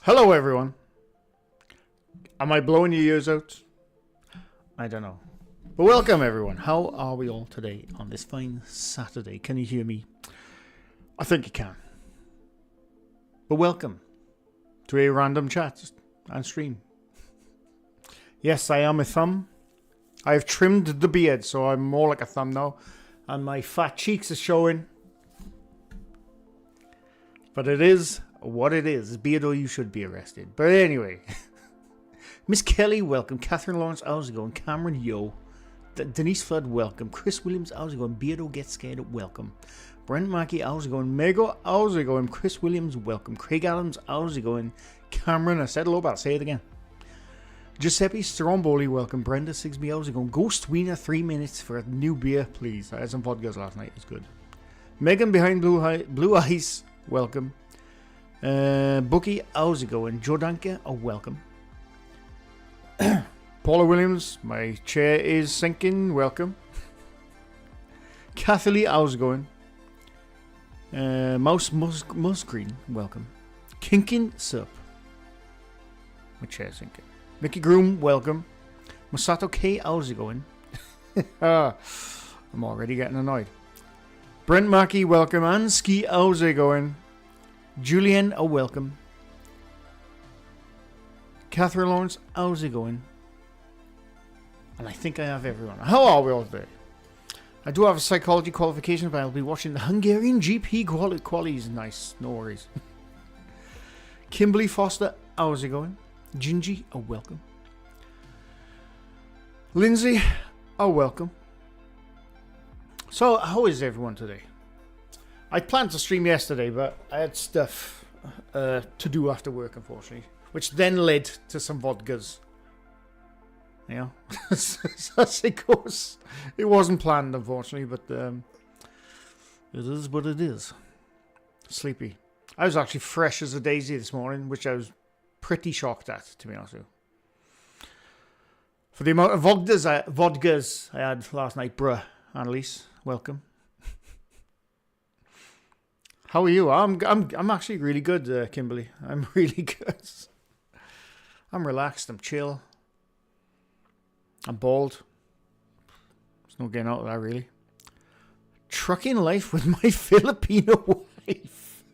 Hello, everyone. Am I blowing your ears out? I don't know. But welcome, everyone. How are we all today on this fine Saturday? Can you hear me? I think you can. But welcome to a random chat and stream. Yes, I am a thumb. I have trimmed the beard, so I'm more like a thumb now. And my fat cheeks are showing. But it is what it is. Beardo, you should be arrested. But anyway. Miss Kelly, welcome. Catherine Lawrence, how's it going? Cameron, yo. Denise Flood, welcome. Chris Williams, how's it going? Beardo, get scared, welcome. Brent Mackey, how's it going? Mego, how's it going? Chris Williams, welcome. Craig Adams, how's it going? Cameron, I said hello, but I'll say it again. Giuseppe Stromboli, welcome. Brenda Sigsby, how's it going? Ghost Wiener, 3 minutes for a new beer, please. I had some vodkas last night, it's good. Megan behind Blue Ice, welcome. Bookie, how's it going? Joe Danke, welcome. Paula Williams, my chair is sinking, welcome. Kathy, how's it going? Mouse Green, welcome. Kinkin Sup, my chair sinking. Mickey Groom, welcome. Masato K, how's it going? I'm already getting annoyed. Brent Mackey, welcome. Anski, how's it going? Julian, welcome. Catherine Lawrence, how's it going? And I think I have everyone. How are we all today? I do have a psychology qualification, but I'll be watching the Hungarian GP qualies. Nice, no worries. Kimberly Foster, how's it going? Gingy, welcome. Lindsay, welcome. So, how is everyone today? I planned to stream yesterday, but I had stuff to do after work, unfortunately. Which then led to some vodkas. Yeah, as it goes. It wasn't planned, unfortunately, but it is what it is. Sleepy. I was actually fresh as a daisy this morning, which I was pretty shocked at, to be honest with you. For the amount of vodkas I had last night, bruh. Annalise, welcome. How are you? I'm actually really good, Kimberly. I'm really good. I'm relaxed. I'm chill. I'm bald. There's no getting out of that, really. Trucking life with my Filipino wife.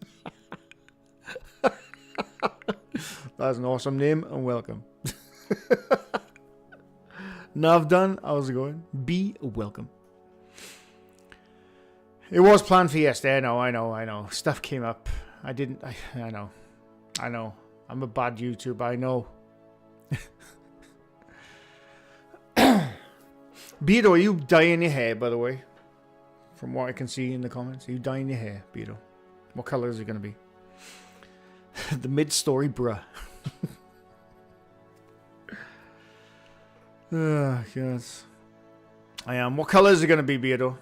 That's an awesome name, and welcome. Navdan, how's it going? Be welcome. It was planned for yesterday. I know. Stuff came up. I know. I'm a bad YouTuber. I know. Beardo, are you dyeing your hair, by the way? From what I can see in the comments. Are you dyeing your hair, Beardo? What colour is it going to be? The mid-story bruh. Yes. I am. What colour is it going to be, Beardo?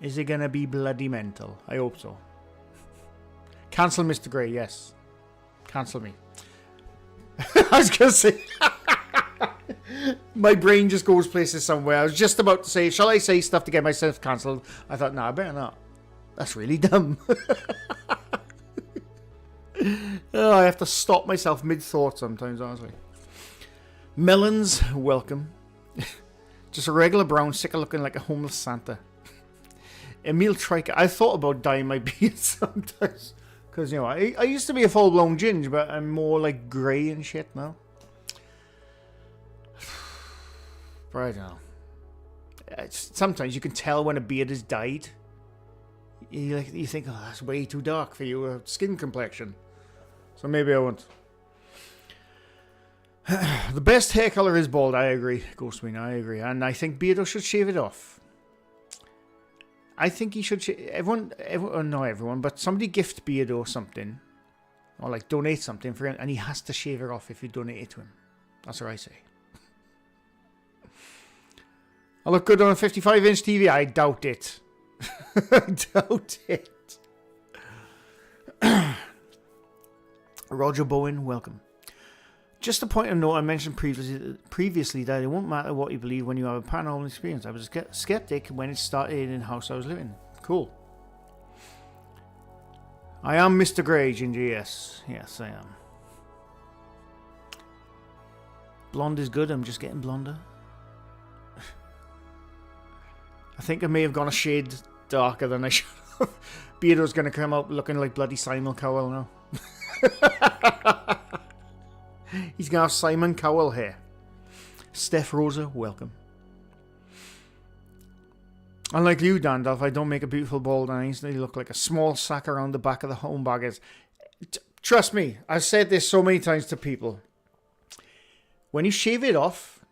Is it going to be bloody mental? I hope so. Cancel MrGrey, yes. Cancel me. I was going to say... My brain just goes places somewhere. I was just about to say, shall I say stuff to get myself cancelled? I thought, nah, I better not. That's really dumb. Oh, I have to stop myself mid-thought sometimes, honestly. Melons, welcome. Just a regular brown sicker looking like a homeless Santa. Emil Triker, I thought about dyeing my beard sometimes. Because, I used to be a full-blown ginge, but I'm more like grey and shit now. But I don't know. Sometimes you can tell when a beard is dyed. You think, oh, that's way too dark for your skin complexion. So maybe I won't. The best hair color is bald. I agree, Ghostwing. I agree, and I think Beardo should shave it off. I think he should. Everyone, not everyone, but somebody gift Beardo something, or like donate something for him, and he has to shave it off if you donate it to him. That's what I say. I look good on a 55-inch TV. I doubt it. I doubt it. Roger Bowen, welcome. Just a point of note, I mentioned previously that it won't matter what you believe when you have a paranormal experience. I was a skeptic when it started in the house I was living. Cool. I am MrGrey, Ginger, yes. Yes, I am. Blonde is good, I'm just getting blonder. I think I may have gone a shade darker than I should have. Beardo's going to come out looking like bloody Simon Cowell now. He's going to have Simon Cowell hair. Steph Rosa, welcome. Unlike you, Dandalf, I don't make a beautiful bald and I instantly look like a small sack around the back of the home baggers. Trust me, I've said this so many times to people. When you shave it off,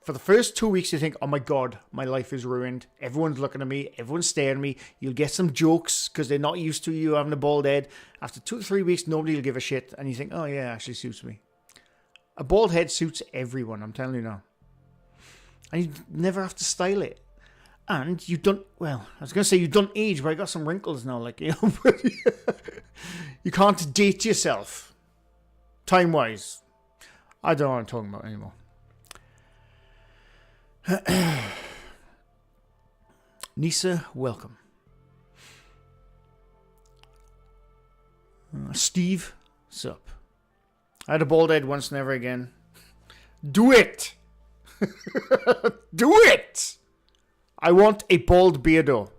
for the first 2 weeks you think, oh my god, my life is ruined. Everyone's looking at me, everyone's staring at me. You'll get some jokes because they're not used to you having a bald head. After 2 to 3 weeks, nobody will give a shit. And you think, oh yeah, it actually suits me. A bald head suits everyone, I'm telling you now. And you never have to style it. And you don't, well, I was going to say you don't age, but I got some wrinkles now, like, you know. You can't date yourself. Time-wise. I don't know what I'm talking about anymore. Nisa, welcome. Steve, sup. I had a bald head once, never again. Do it! Do it! I want a bald beardo.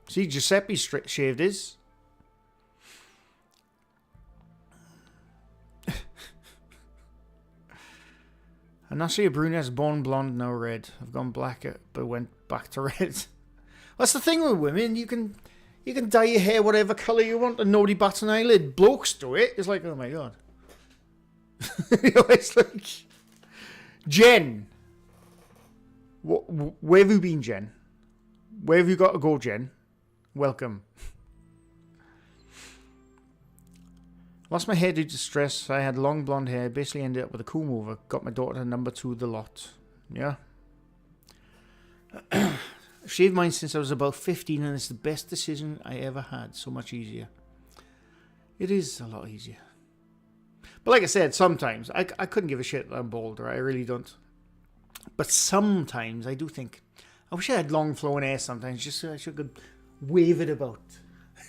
See, Giuseppe shaved his. And actually a brunette's born blonde, now red. I've gone black, but went back to red. That's the thing with women. You can dye your hair whatever colour you want and nobody bats an eyelid. Blokes do it. It's like, oh my god. You know, it's like... Jen. Where have you been, Jen? Where have you got to go, Jen? Welcome. Lost my hair due to stress. I had long blonde hair. Basically ended up with a comb over. Got my daughter number 2 of the lot. Yeah. I've shaved mine since I was about 15 and it's the best decision I ever had. So much easier. It is a lot easier. But like I said, sometimes I couldn't give a shit that I'm bald, right? I really don't. But sometimes I do think, I wish I had long flowing hair sometimes, just so I could wave it about.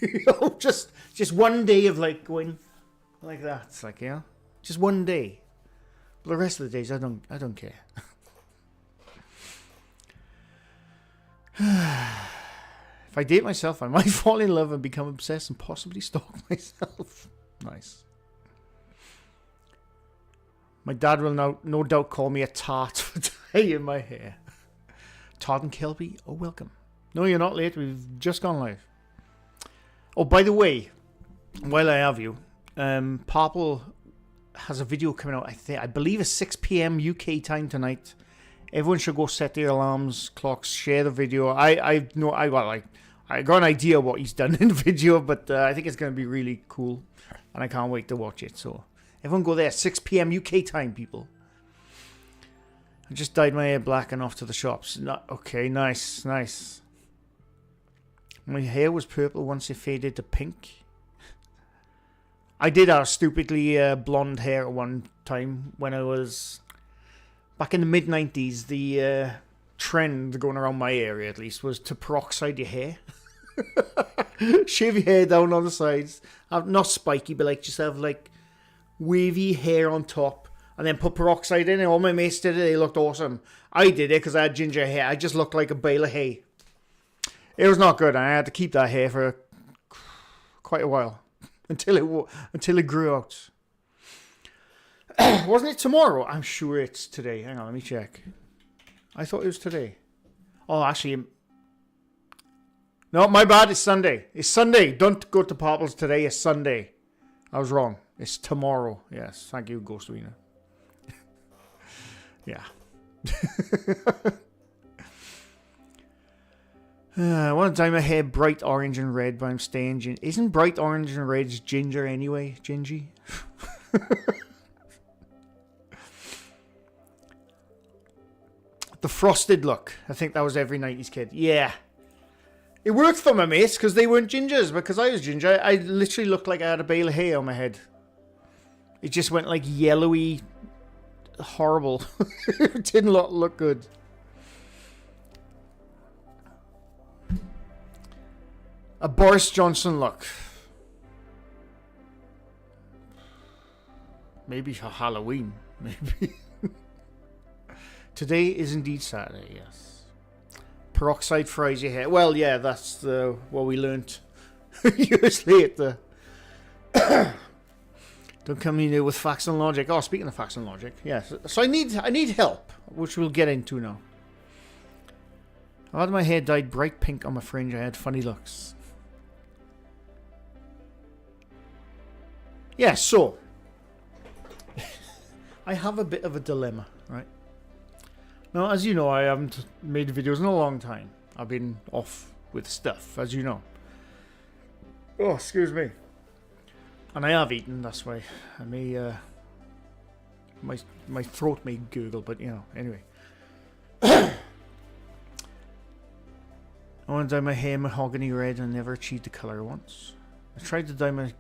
You know, just one day of like going like that. It's like, you know, just one day. But the rest of the days, I don't care. If I date myself, I might fall in love and become obsessed and possibly stalk myself. Nice. My dad will no doubt call me a tart for dyeing my hair. Todd and Kelby, oh welcome. No, you're not late. We've just gone live. Oh, by the way, while I have you, Purple has a video coming out. I believe it's 6 p.m. UK time tonight. Everyone should go set their alarms, clocks, share the video. I got an idea what he's done in the video, but I think it's going to be really cool, and I can't wait to watch it. So everyone go there, 6 p.m. UK time, people. I just dyed my hair black and off to the shops. Okay, nice. My hair was purple once it faded to pink. I did have stupidly blonde hair at one time when I was back in the mid-90s. The trend going around my area, at least, was to peroxide your hair. Shave your hair down on the sides. Not spiky, but like just have like wavy hair on top. And then put peroxide in, and all my mates did it. They looked awesome. I did it because I had ginger hair. I just looked like a bale of hay. It was not good. I had to keep that hair for quite a while until it grew out. Wasn't it tomorrow? I'm sure it's today. Hang on, let me check. I thought it was today. Oh, actually, no, my bad. It's Sunday. It's Sunday. Don't go to Popples today. It's Sunday. I was wrong. It's tomorrow. Yes, thank you, Ghost Arena. Yeah. I want to dye my hair bright orange and red, but I'm staying ginger. Isn't bright orange and red ginger anyway? Gingy? The frosted look. I think that was every 90s kid. Yeah. It worked for my mates because they weren't gingers. Because I was ginger, I literally looked like I had a bale of hay on my head. It just went like yellowy, horrible. It didn't look good. A Boris Johnson look. Maybe for Halloween. Maybe. Today is indeed Saturday, yes. Peroxide fries your hair. Well, yeah, that's what we learnt years later. Don't come in here with facts and logic. Oh, speaking of facts and logic, yes. So I need help, which we'll get into now. I had my hair dyed bright pink on my fringe. I had funny looks. Yeah, so I have a bit of a dilemma, right? Now, as you know, I haven't made videos in a long time. I've been off with stuff, as you know. Oh, excuse me. And I have eaten, that's why I may, my throat may gurgle, but you know, anyway. I want to dye my hair mahogany red and never achieved the colour once. I tried to dye my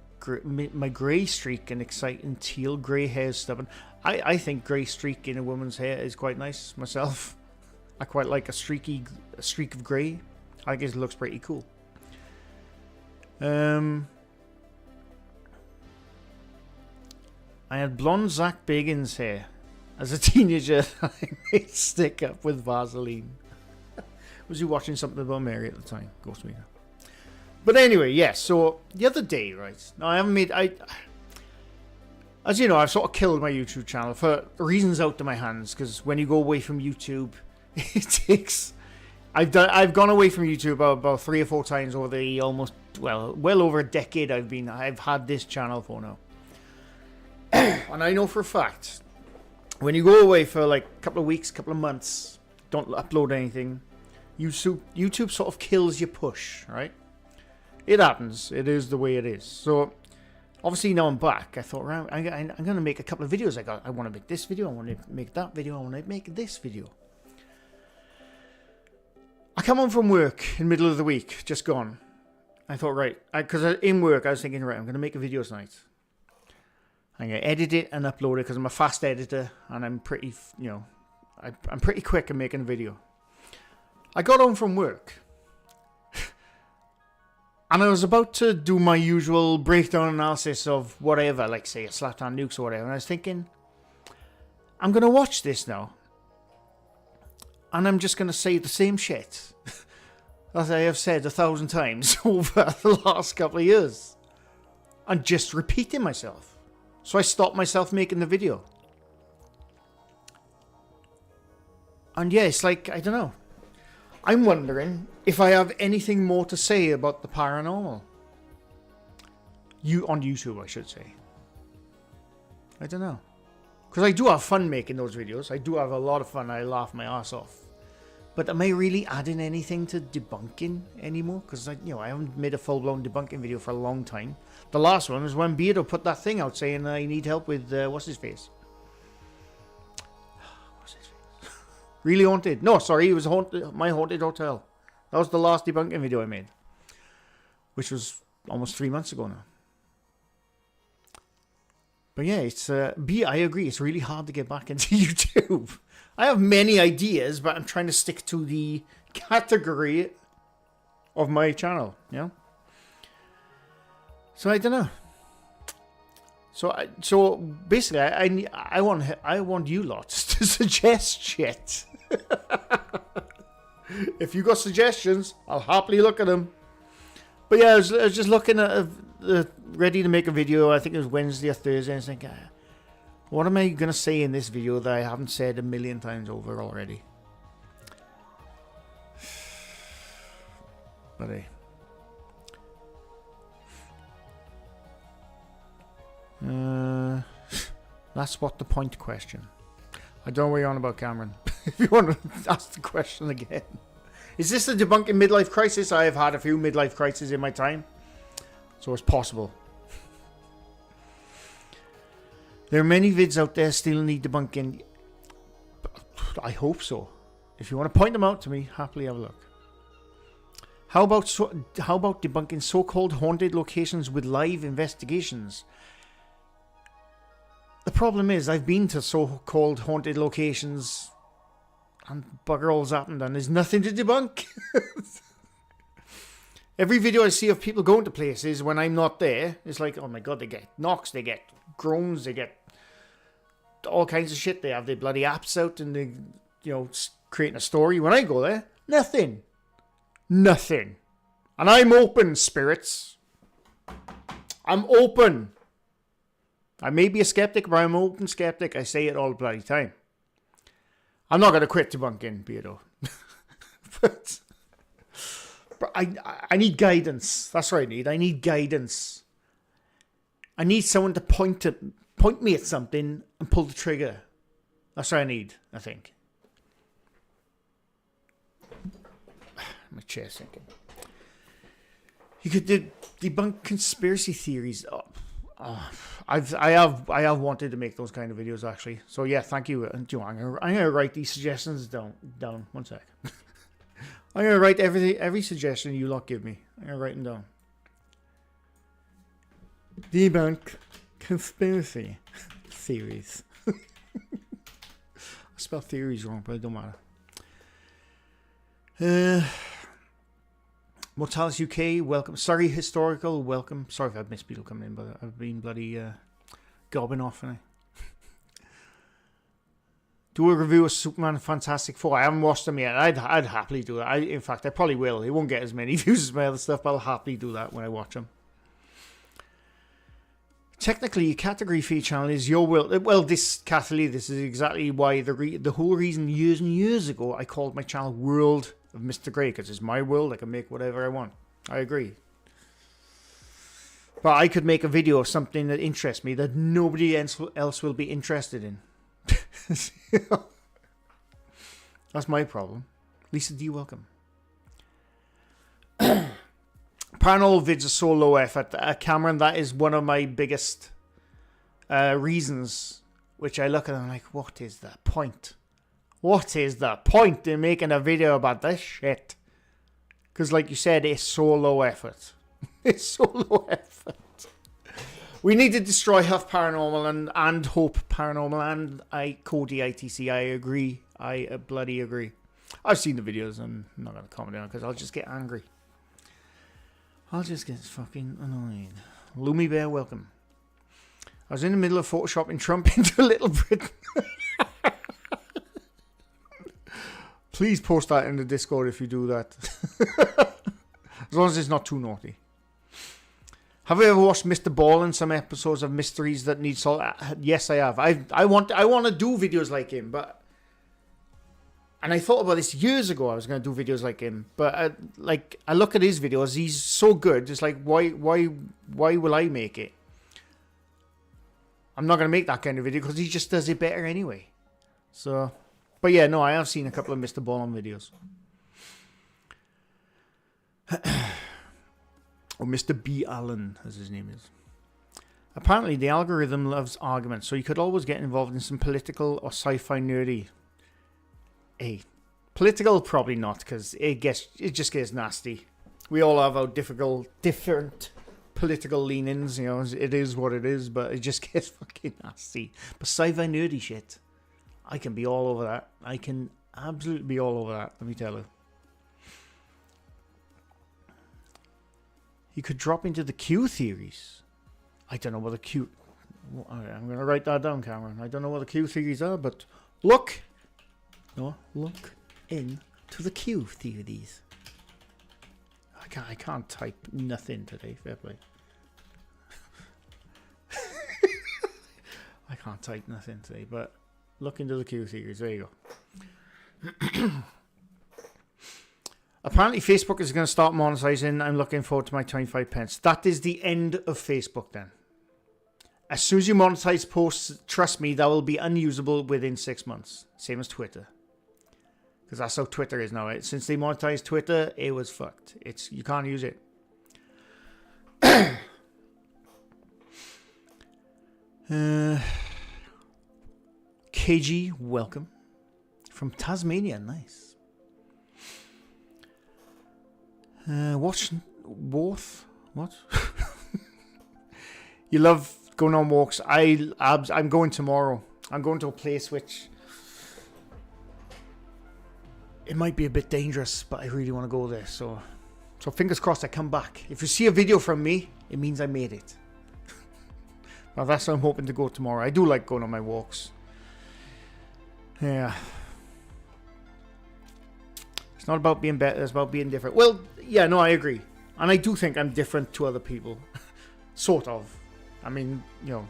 grey streak in exciting teal. Grey hair is stubborn. I think grey streak in a woman's hair is quite nice myself. I quite like a streak of grey. I think it looks pretty cool. I had blonde Zach Bagans hair as a teenager. I made stick up with Vaseline. Was you watching something about Mary at the time? Ghost Meter. But anyway, yes. So the other day, right? Now I haven't made. As you know, I've sort of killed my YouTube channel for reasons out of my hands. Because when you go away from YouTube, it takes. I've gone away from YouTube about 3 or 4 times over the well over a decade I've had this channel for now. And I know for a fact, when you go away for like a couple of weeks, couple of months, don't upload anything, YouTube sort of kills your push, right? It happens. It is the way it is. So, obviously now I'm back. I thought, right, I'm going to make a couple of videos. I want to make this video. I want to make that video. I want to make this video. I come home from work in the middle of the week, just gone. I thought, right, because in work I was thinking, right, I'm going to make a video tonight. I'm going to edit it and upload it because I'm a fast editor and I'm pretty, you know, I'm pretty quick in making a video. I got home from work and I was about to do my usual breakdown analysis of whatever, like say a Slapdown Nukes or whatever, and I was thinking, I'm going to watch this now and I'm just going to say the same shit that I have said 1,000 times over the last couple of years and just repeating myself. So I stopped myself making the video. And yeah, it's like, I don't know. I'm wondering if I have anything more to say about the paranormal. On YouTube, I should say. I don't know. Because I do have fun making those videos. I do have a lot of fun. I laugh my ass off. But am I really adding anything to debunking anymore? Because I haven't made a full-blown debunking video for a long time. The last one was when Beardo put that thing out saying I need help with what's his face? Really Haunted. No, sorry, it was My Haunted Hotel. That was the last debunking video I made, which was almost 3 months ago now. But yeah, it's I agree. It's really hard to get back into YouTube. I have many ideas, but I'm trying to stick to the category of my channel, you know? So I don't know. So basically, I want you lots to suggest shit. If you got suggestions, I'll happily look at them. But yeah, I was just looking at ready to make a video. I think it was Wednesday or Thursday. And I was thinking, what am I going to say in this video that I haven't said a million times over already? But hey. That's what the point question. I don't know what you're on about, Cameron. If you want to ask the question again. Is this the debunking midlife crisis? I have had a few midlife crises in my time. So it's possible. There are many vids out there still need debunking. I hope so. If you want to point them out to me, happily have a look. How about debunking so-called haunted locations with live investigations? The problem is, I've been to so-called haunted locations and bugger all's happened and there's nothing to debunk. Every video I see of people going to places when I'm not there, it's like, oh my god, they get knocks, they get groans, they get all kinds of shit. They have their bloody apps out and they, creating a story. When I go there, nothing. Nothing. And I'm open, spirits. I'm open. I may be a skeptic, but I'm an open skeptic. I say it all the bloody time. I'm not going to quit debunking, Beardo. but I need guidance. That's what I need. I need guidance. I need someone to point me at something and pull the trigger. That's what I need, I think. My chair's sinking. You could debunk conspiracy theories. I have wanted to make those kind of videos actually. So yeah, thank you. I'm gonna write these suggestions down. 1 sec. I'm gonna write every suggestion you lot give me. I'm gonna write them down. Debunk conspiracy theories. I spelled theories wrong, but it don't matter. Mortalis UK, welcome. Sorry, Historical, welcome. Sorry if I've missed people coming in, but I've been bloody gobbing off, haven't I? Do a review of Superman Fantastic Four. I haven't watched them yet. I'd happily do that. In fact, I probably will. It won't get as many views as my other stuff, but I'll happily do that when I watch them. Technically, your category for your channel is your world. Well, this is exactly why the whole reason years and years ago I called my channel World of MrGrey, because it's my world. I can make whatever I want. I agree. But I could make a video of something that interests me that nobody else will be interested in. That's my problem. Lisa D, welcome. Paranormal vids are so low effort. Cameron, that is one of my biggest reasons, which I look at and I'm like, what is the point? What is the point in making a video about this shit? Because like you said, it's so low effort. It's so low effort. We need to destroy Huff Paranormal and Hope Paranormal and Cody ITC. I agree. I bloody agree. I've seen the videos. I'm not going to comment on it because I'll just get angry. I'll just get fucking annoyed. Loomy Bear, welcome. I was in the middle of photoshopping Trump into Little Britain. Please post that in the Discord if you do that. As long as it's not too naughty. Have you ever watched Mr. Ball and some episodes of Mysteries That Need Solved? Yes, I have. I want to do videos like him, but... And I thought about this years ago. I was going to do videos like him, but I look at his videos. He's so good. It's like, why will I make it? I'm not going to make that kind of video because he just does it better anyway. So, but yeah, no, I have seen a couple of Mr. Ballon videos. Or Mr. B. Allen, as his name is. Apparently, the algorithm loves arguments, so you could always get involved in some political or sci-fi nerdy. Hey, political probably not, because it just gets nasty. We all have our different political leanings, you know. It is what it is, but it just gets fucking nasty. But sci-fi nerdy shit, I can be all over that. I can absolutely be all over that. Let me tell you. You could drop into the Q theories. I don't know what the Q... I'm going to write that down, Cameron. I don't know what the Q theories are, but look into the Q theories. I can't type nothing today, fair play. I can't type nothing today, but look into the Q theories. There you go. Apparently, Facebook is going to start monetizing. I'm looking forward to my 25 pence. That is the end of Facebook then. As soon as you monetize posts, trust me, that will be unusable within 6 months. Same as Twitter. Because that's how Twitter is now. Since they monetized Twitter, it was fucked. You can't use it. KG, welcome. From Tasmania, nice. What? You love going on walks. I'm going tomorrow. I'm going to a place which it might be a bit dangerous, but I really want to go there. So fingers crossed I come back. If you see a video from me, it means I made it. Well, that's what I'm hoping to go tomorrow. I do like going on my walks. Yeah. It's not about being better, it's about being different. Well, yeah, no, I agree. And I do think I'm different to other people. Sort of. I mean, you know.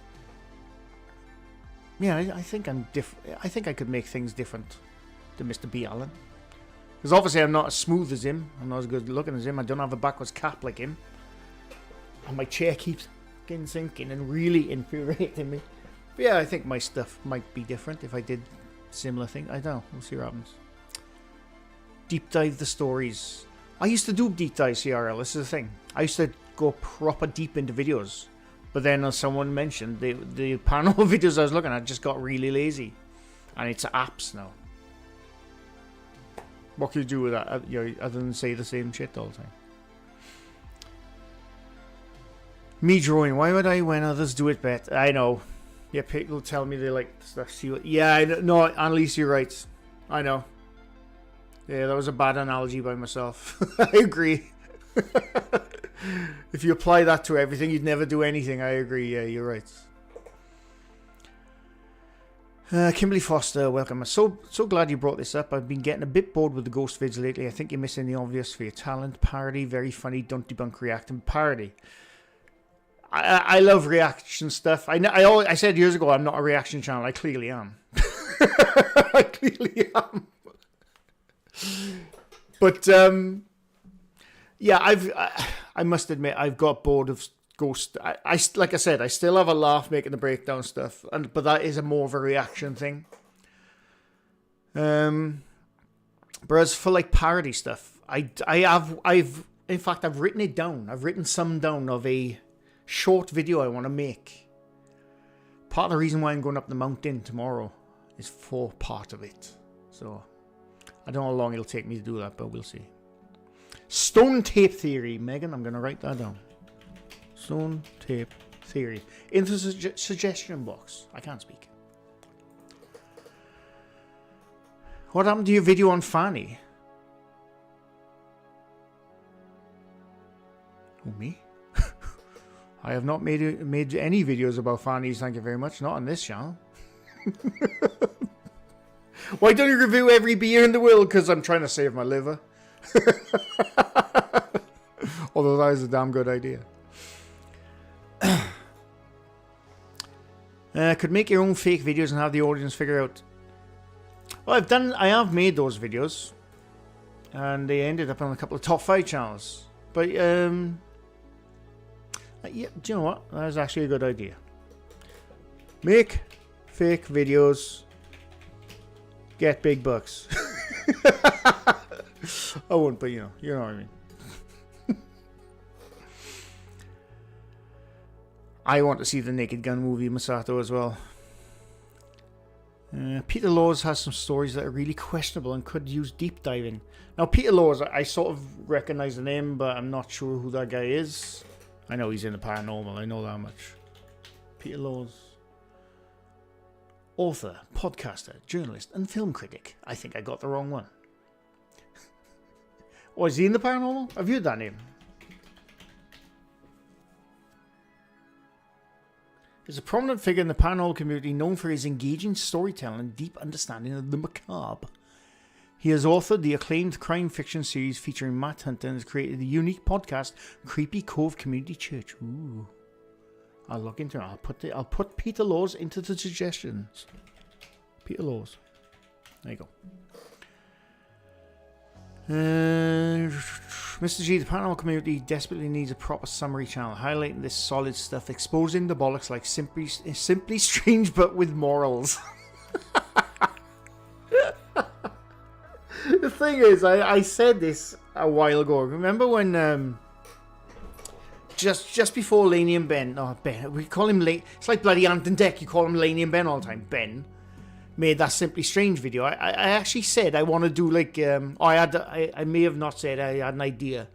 Yeah, I think I'm different. I think I could make things different to Mr. B. Allen. Because obviously I'm not as smooth as him. I'm not as good looking as him. I don't have a backwards cap like him. And my chair keeps getting sinking and really infuriating me. But yeah, I think my stuff might be different if I did similar thing. I don't know. We'll see what happens. Deep dive the stories. I used to do deep dive CRL. This is the thing. I used to go proper deep into videos. But then as someone mentioned, the paranormal videos I was looking at just got really lazy. And it's apps now. What can you do with that other than say the same shit all the time? Me drawing. Why would I when others do it better? I know. Yeah, people tell me they like stuff. See what? Yeah, I know. No, Annalise, you're right. I know. Yeah, that was a bad analogy by myself. I agree. If you apply that to everything, you'd never do anything. I agree. Yeah, you're right. Kimberly Foster, welcome. I'm so glad you brought this up. I've been getting a bit bored with the ghost vids lately. I think you're missing the obvious for your talent. Parody, very funny. Don't debunk, react, and parody. I love reaction stuff. I said years ago I'm not a reaction channel. I clearly am. I clearly am. But yeah, I must admit I've got bored of ghost. I like I said, I still have a laugh making the breakdown stuff, but that is more of a reaction thing. Whereas for like parody stuff, I've in fact I've written it down. I've written some down of a short video I want to make. Part of the reason why I'm going up the mountain tomorrow is for part of it. So I don't know how long it'll take me to do that, but we'll see. Stone tape theory, Megan. I'm going to write that down. Stone tape theory. Into the suggestion box. I can't speak. What happened to your video on Fanny? Who, me? I have not made any videos about Fannies, thank you very much. Not on this channel. Why don't you review every beer in the world? Because I'm trying to save my liver. Although that is a damn good idea. Could make your own fake videos and have the audience figure out. Well, I have made those videos. And they ended up on a couple of top 5 channels. But, yeah, do you know what? That was actually a good idea. Make fake videos. Get big bucks. I won't, but you know what I mean. I want to see the Naked Gun movie, Masato, as well. Peter Laws has some stories that are really questionable and could use deep diving. Now, Peter Laws, I sort of recognize the name, but I'm not sure who that guy is. I know he's in the paranormal, I know that much. Peter Laws. Author, podcaster, journalist, and film critic. I think I got the wrong one. Oh, is he in the paranormal? I've heard that name. He's a prominent figure in the paranormal community known for his engaging storytelling and deep understanding of the macabre. He has authored the acclaimed crime fiction series featuring Matt Hunter and has created the unique podcast Creepy Cove Community Church. Ooh. I'll look into it. I'll put Peter Laws into the suggestions. Peter Laws. There you go. Mr. G, the paranormal community desperately needs a proper summary channel highlighting this solid stuff, exposing the bollocks like simply strange but with morals. The thing is, I said this a while ago. Remember when just before Laney and Ben, we call him it's like bloody Ant and Dec, you call him Laney and Ben all the time. Ben made that Simply Strange video. I actually said I want to do like I may have not said I had an idea.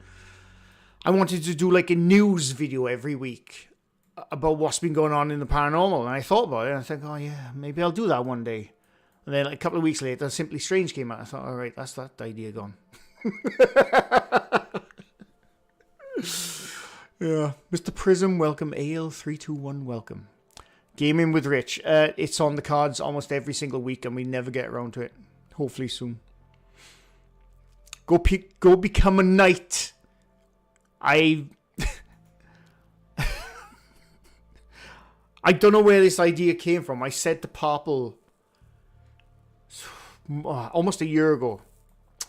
I wanted to do like a news video every week about what's been going on in the paranormal, and I thought about it and I think, oh yeah, maybe I'll do that one day. And then like, a couple of weeks later, Simply Strange came out. I thought, all right, that's that idea gone. Yeah, Mr. Prism, welcome. Ale321, welcome. Gaming with Rich. It's on the cards almost every single week, and we never get around to it. Hopefully soon. Go become a knight. I don't know where this idea came from. I said to Popple almost a year ago.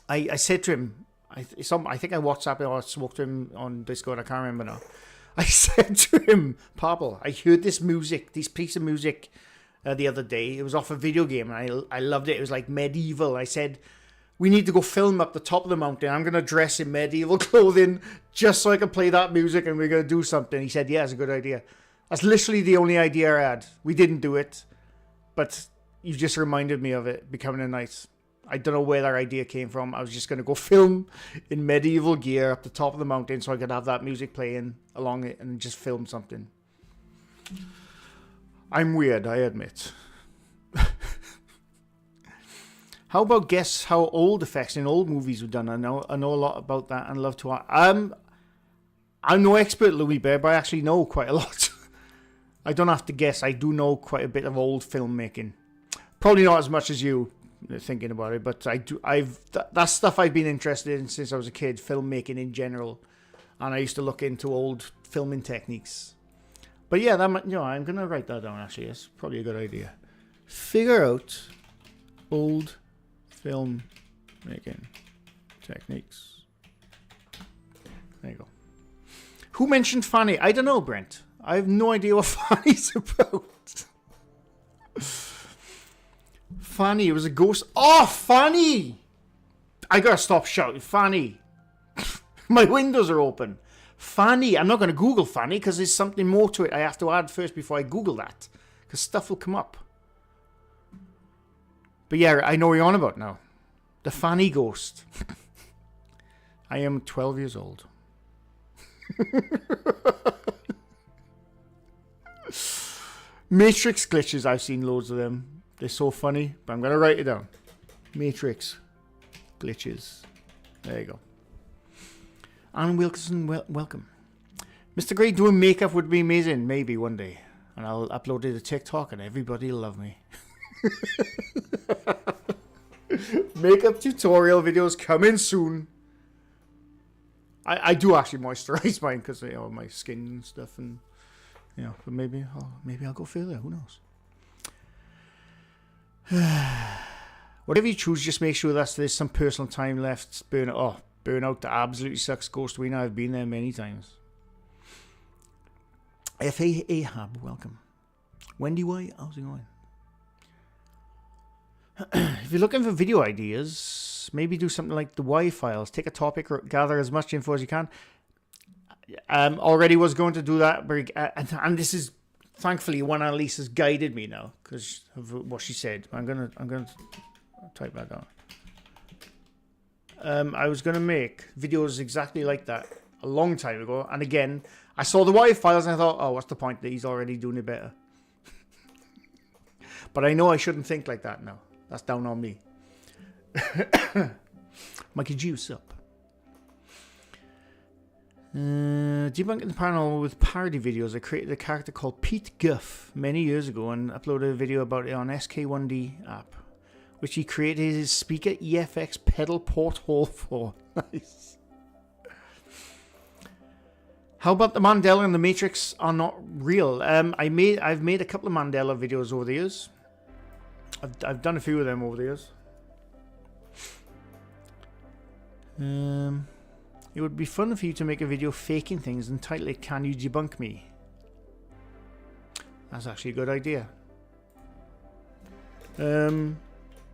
I said to him, I think I WhatsApped him or spoke to him on Discord. I can't remember now. I said to him, Popple, I heard this piece of music the other day. It was off a video game, and I loved it. It was like medieval. I said, we need to go film up the top of the mountain. I'm going to dress in medieval clothing just so I can play that music, and we're going to do something. He said, yeah, it's a good idea. That's literally the only idea I had. We didn't do it, but you just reminded me of it, becoming a knight. I don't know where that idea came from. I was just going to go film in medieval gear up the top of the mountain so I could have that music playing along it and just film something. I'm weird, I admit. How about guess how old effects in old movies were done? I know a lot about that and love to... I'm no expert, Louis Bear, but I actually know quite a lot. I don't have to guess. I do know quite a bit of old filmmaking. Probably not as much as you, thinking about it, but that's stuff I've been interested in since I was a kid, filmmaking in general, and I used to look into old filming techniques. But yeah, I'm gonna write that down. Actually, it's probably a good idea. Figure out old filmmaking techniques. There you go. Who mentioned Fanny? I don't know, Brent. I have no idea what Fanny's about. Fanny, it was a ghost. Oh, Fanny! I gotta stop shouting. Fanny. My windows are open. Fanny. I'm not gonna Google Fanny because there's something more to it I have to add first before I Google that. Because stuff will come up. But yeah, I know what you're on about now. The Fanny Ghost. I am 12 years old. Matrix glitches. I've seen loads of them. They're so funny, but I'm going to write it down. Matrix glitches. There you go. Anne Wilkinson, welcome. MrGrey doing makeup would be amazing. Maybe one day. And I'll upload it to TikTok and everybody will love me. Makeup tutorial videos coming soon. I do actually moisturize mine because my skin and stuff, and but maybe I'll go further. Who knows? Whatever you choose, just make sure there's some personal time left. Burnout that absolutely sucks. Ghost Wiener, I've been there many times. F.A. Ahab, welcome. Wendy White, how's it going? If you're looking for video ideas, maybe do something like the Y files. Take a topic, or gather as much info as you can. Already was going to do that, but and this is thankfully one Annalise has guided me now because of what she said. I'm gonna type that down. I was gonna make videos exactly like that a long time ago, and again I saw the Y files and I thought, oh, what's the point? That he's already doing it better. But I know I shouldn't think like that now. That's down on me. Mikey Juice up. Debunking the paranormal with parody videos. I created a character called Pete Guff many years ago and uploaded a video about it on SK1D app, which he created his speaker EFX pedal porthole for. Nice. How about the Mandela and the Matrix are not real? I've made a couple of Mandela videos over the years. I've done a few of them over the years. It would be fun for you to make a video faking things and title it "Can You Debunk Me?" That's actually a good idea.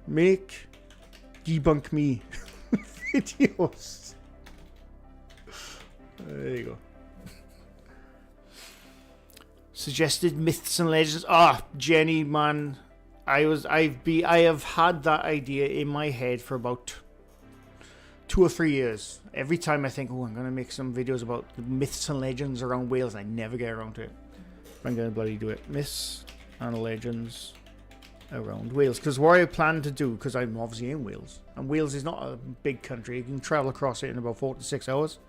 Make debunk me videos. There you go. Suggested myths and legends. Jenny, man, I have had that idea in my head for about 2 or 3 years. Every time I think, I'm gonna make some videos about the myths and legends around Wales, I never get around to it. I'm gonna bloody do it. Myths and legends around Wales, because what I plan to do, because I'm obviously in Wales, and Wales is not a big country. You can travel across it in about 4 to 6 hours.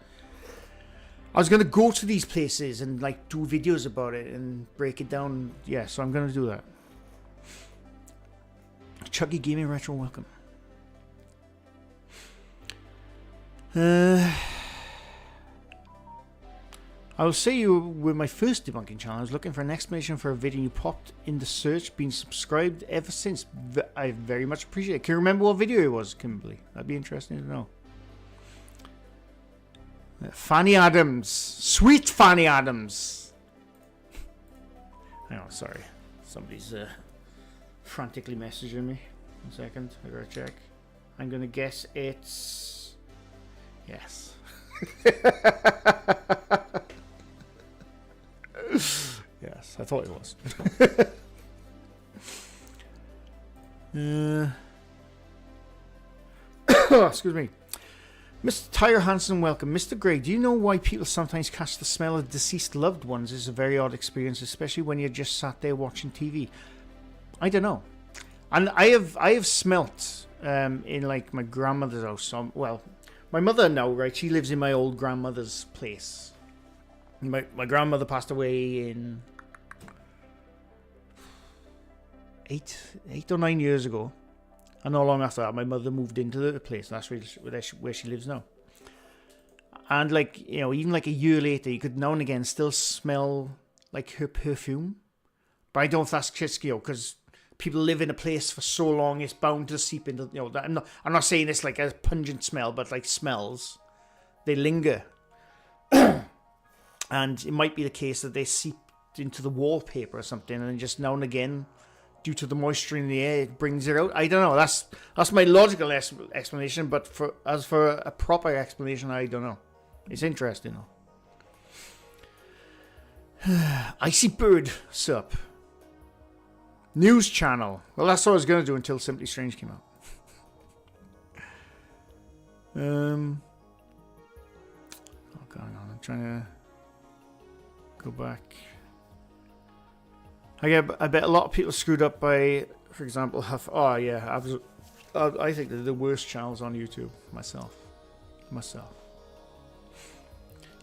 I was going to go to these places and like do videos about it and break it down. Yeah, so I'm going to do that. Chucky Gaming Retro, welcome. I will say you were my first debunking channel. I was looking for an explanation for a video. You popped in the search. Been subscribed ever since. I very much appreciate it. Can you remember what video it was, Kimberly? That'd be interesting to know. Fanny Adams. Sweet Fanny Adams. Hang on, sorry. Somebody's frantically messaging me. 1 second. I gotta check. I'm gonna guess it's... Yes. Yes, I thought it was. Excuse me. Mr. Tyre Hansen, welcome. Mr. Grey, do you know why people sometimes catch the smell of deceased loved ones? It's a very odd experience, especially when you're just sat there watching TV. I don't know. And I have smelt in like my grandmother's house. Well, my mother now, right? She lives in my old grandmother's place. My grandmother passed away in 8 or 9 years ago. And not long after that, my mother moved into the place. That's where she lives now. And like, you know, even like a year later, you could now and again still smell like her perfume. But I don't know if that's just, you know, because people live in a place for so long, it's bound to seep into, you know, I'm not saying it's like a pungent smell, but like smells, they linger. And it might be the case that they seep into the wallpaper or something, and just now and again, due to the moisture in the air, it brings it out. I don't know. That's my logical explanation, but as for a proper explanation, I don't know. It's interesting though. Icy Bird, sup? News channel. Well, that's what I was going to do until Simply Strange came out. Oh, God, I'm trying to go back. I bet a lot of people screwed up by, for example, I think they're the worst channels on YouTube. Myself.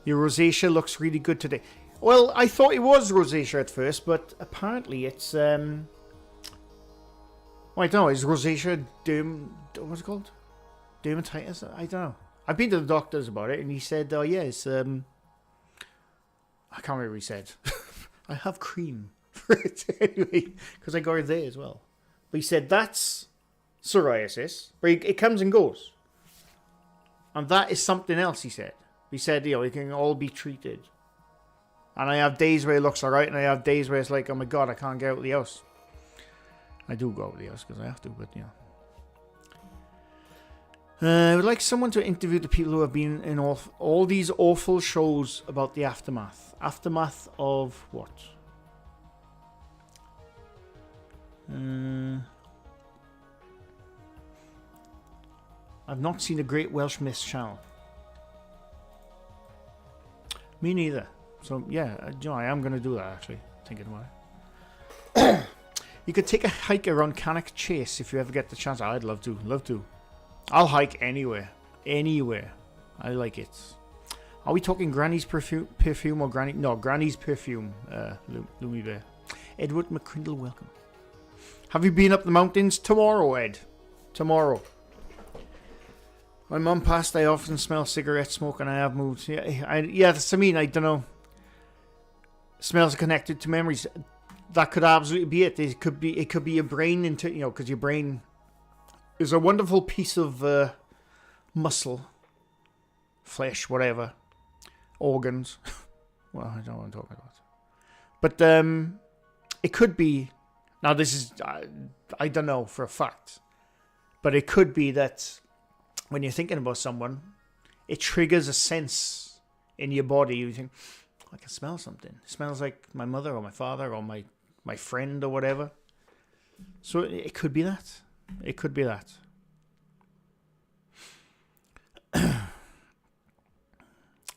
Your Rosacea looks really good today. Well, I thought it was Rosacea at first, but apparently it's well, I don't know. Is Rosacea what's it called? Dermatitis? I don't know. I've been to the doctors about it, and he said, "Oh yeah, it's I can't remember what he said. I have cream for it anyway, because I got it there as well." But he said that's psoriasis, but it comes and goes, and that is something else. He said, you know, it can all be treated. And I have days where it looks alright, and I have days where it's like, oh my God, I can't get out of the house. I do go out of the house because I have to, but you know. I would like someone to interview the people who have been in all these awful shows about the aftermath. Aftermath of what? I've not seen a Great Welsh Myths channel. Me neither. So yeah, you know, I am going to do that actually, thinking about it. You could take a hike around Cannock Chase if you ever get the chance. I'd love to. I'll hike anywhere. I like it. Are we talking Granny's perfume or Granny? No, Granny's perfume, Lumi Bear. Edward McCrindle, welcome. Have you been up the mountains? Tomorrow, Ed. Tomorrow. My mum passed. I often smell cigarette smoke, and I have moved. Yeah, that's, I mean, I don't know. Smells are connected to memories. That could absolutely be it. It could be your brain into, you know, because your brain is a wonderful piece of muscle, flesh, whatever, organs. Well, I don't know what I'm talking about. But it could be. Now this is I don't know for a fact, but it could be that when you're thinking about someone, it triggers a sense in your body. You think, I can smell something. It smells like my mother or my father or my friend or whatever. So it could be that. It could be that.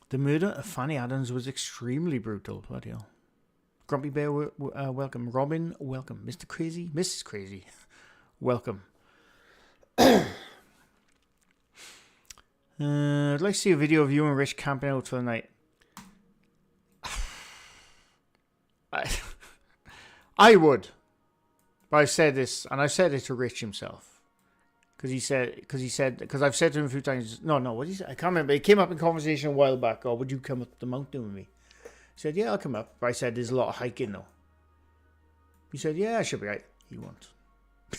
The murder of Fanny Adams was extremely brutal. Bloody hell. Grumpy Bear, welcome. Robin, welcome. Mr. Crazy, Mrs. Crazy, welcome. I'd like to see a video of you and Rich camping out for the night. I would. But I've said this, and I've said it to Rich himself. Because I've said to him a few times, no, what he said, I can't remember. It came up in conversation a while back. Oh, would you come up the mountain with me? He said, yeah, I'll come up. But I said, there's a lot of hiking though. He said, yeah, I should be right. He won't.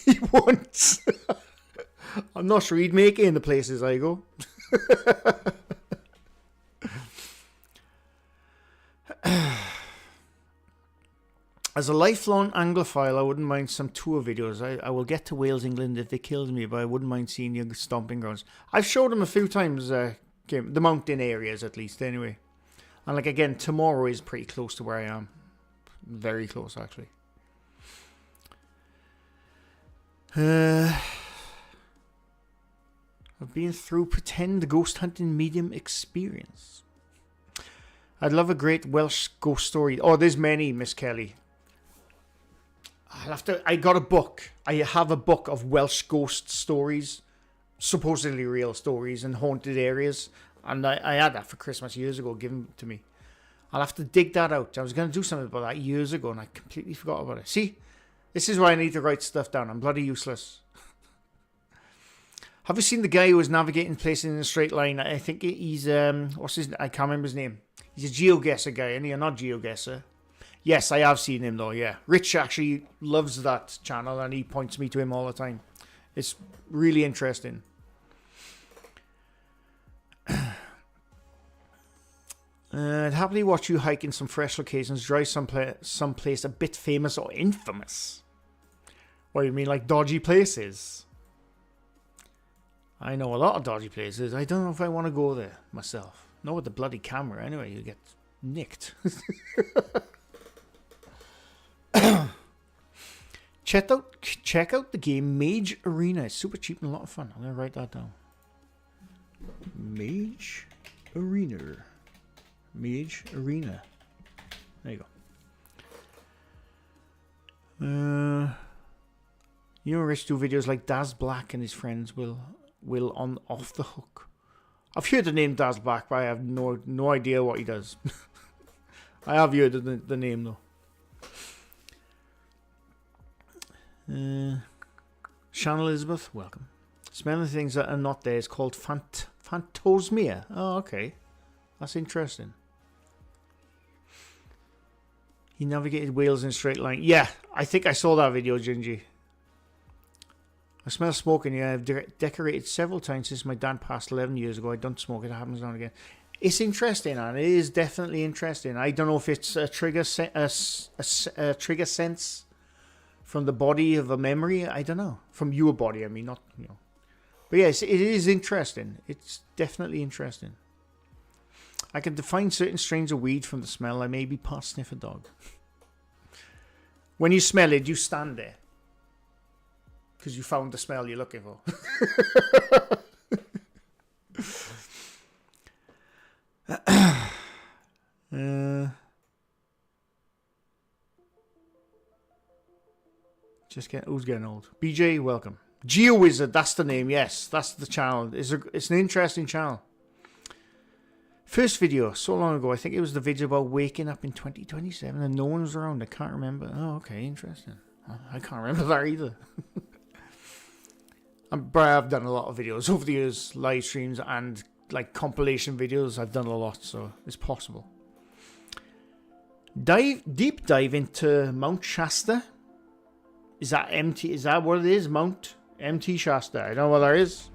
He won't. I'm not sure he'd make it in the places I go. As a lifelong Anglophile, I wouldn't mind some tour videos. I will get to Wales, England if they killed me, but I wouldn't mind seeing your stomping grounds. I've showed them a few times, the mountain areas at least, anyway. And like again, tomorrow is pretty close to where I am. Very close, actually. I've been through pretend ghost hunting medium experience. I'd love a great Welsh ghost story. Oh, there's many, Miss Kelly. I got a book. I have a book of Welsh ghost stories, supposedly real stories and haunted areas. And I had that for Christmas years ago, given to me. I'll have to dig that out. I was going to do something about that years ago and I completely forgot about it. See, this is why I need to write stuff down. I'm bloody useless. Have you seen the guy who was navigating places in a straight line? I think he's, what's his name? I can't remember his name. He's a geoguesser guy, and you're not geoguesser. Yes, I have seen him though, yeah. Rich actually loves that channel and he points me to him all the time. It's really interesting. I'd happily watch you hike in some fresh locations, drive someplace a bit famous or infamous. What do you mean, like dodgy places? I know a lot of dodgy places. I don't know if I want to go there myself. Not with the bloody camera, anyway. You get nicked. Check out the game Mage Arena. It's super cheap and a lot of fun. I'm going to write that down. Mage Arena. Mage Arena. There you go. You know, Rich do videos like Daz Black and his friends will on Off the Hook. I've heard the name Daz Black, but I have no idea what he does. I have heard the name though. Shan Elizabeth, welcome. Smelling things that are not there is called phantosmia. Oh, okay. That's interesting. He navigated Wales in a straight line. Yeah, I think I saw that video, Gingy. I smell smoke in here. I've decorated several times since my dad passed 11 years ago. I don't smoke. It happens now and again. It's interesting, and it is definitely interesting. I don't know if it's a trigger sense from the body of a memory. I don't know. From your body, I mean, not, you know. But yes, it is interesting. It's definitely interesting. I can define certain strains of weed from the smell. I may be past sniff a dog. When you smell it, you stand there. Because you found the smell you're looking for. Who's getting old? BJ, welcome. GeoWizard, that's the name. Yes, that's the channel. It's an interesting channel. First video, so long ago. I think it was the video about waking up in 2027 and no one was around. I can't remember. Oh, okay, interesting. I can't remember that either. But I've done a lot of videos over the years, live streams and like compilation videos. I've done a lot, so it's possible. Deep dive into Mount Shasta. Is that MT? Is that what it is? Mount MT Shasta. I don't know what that is.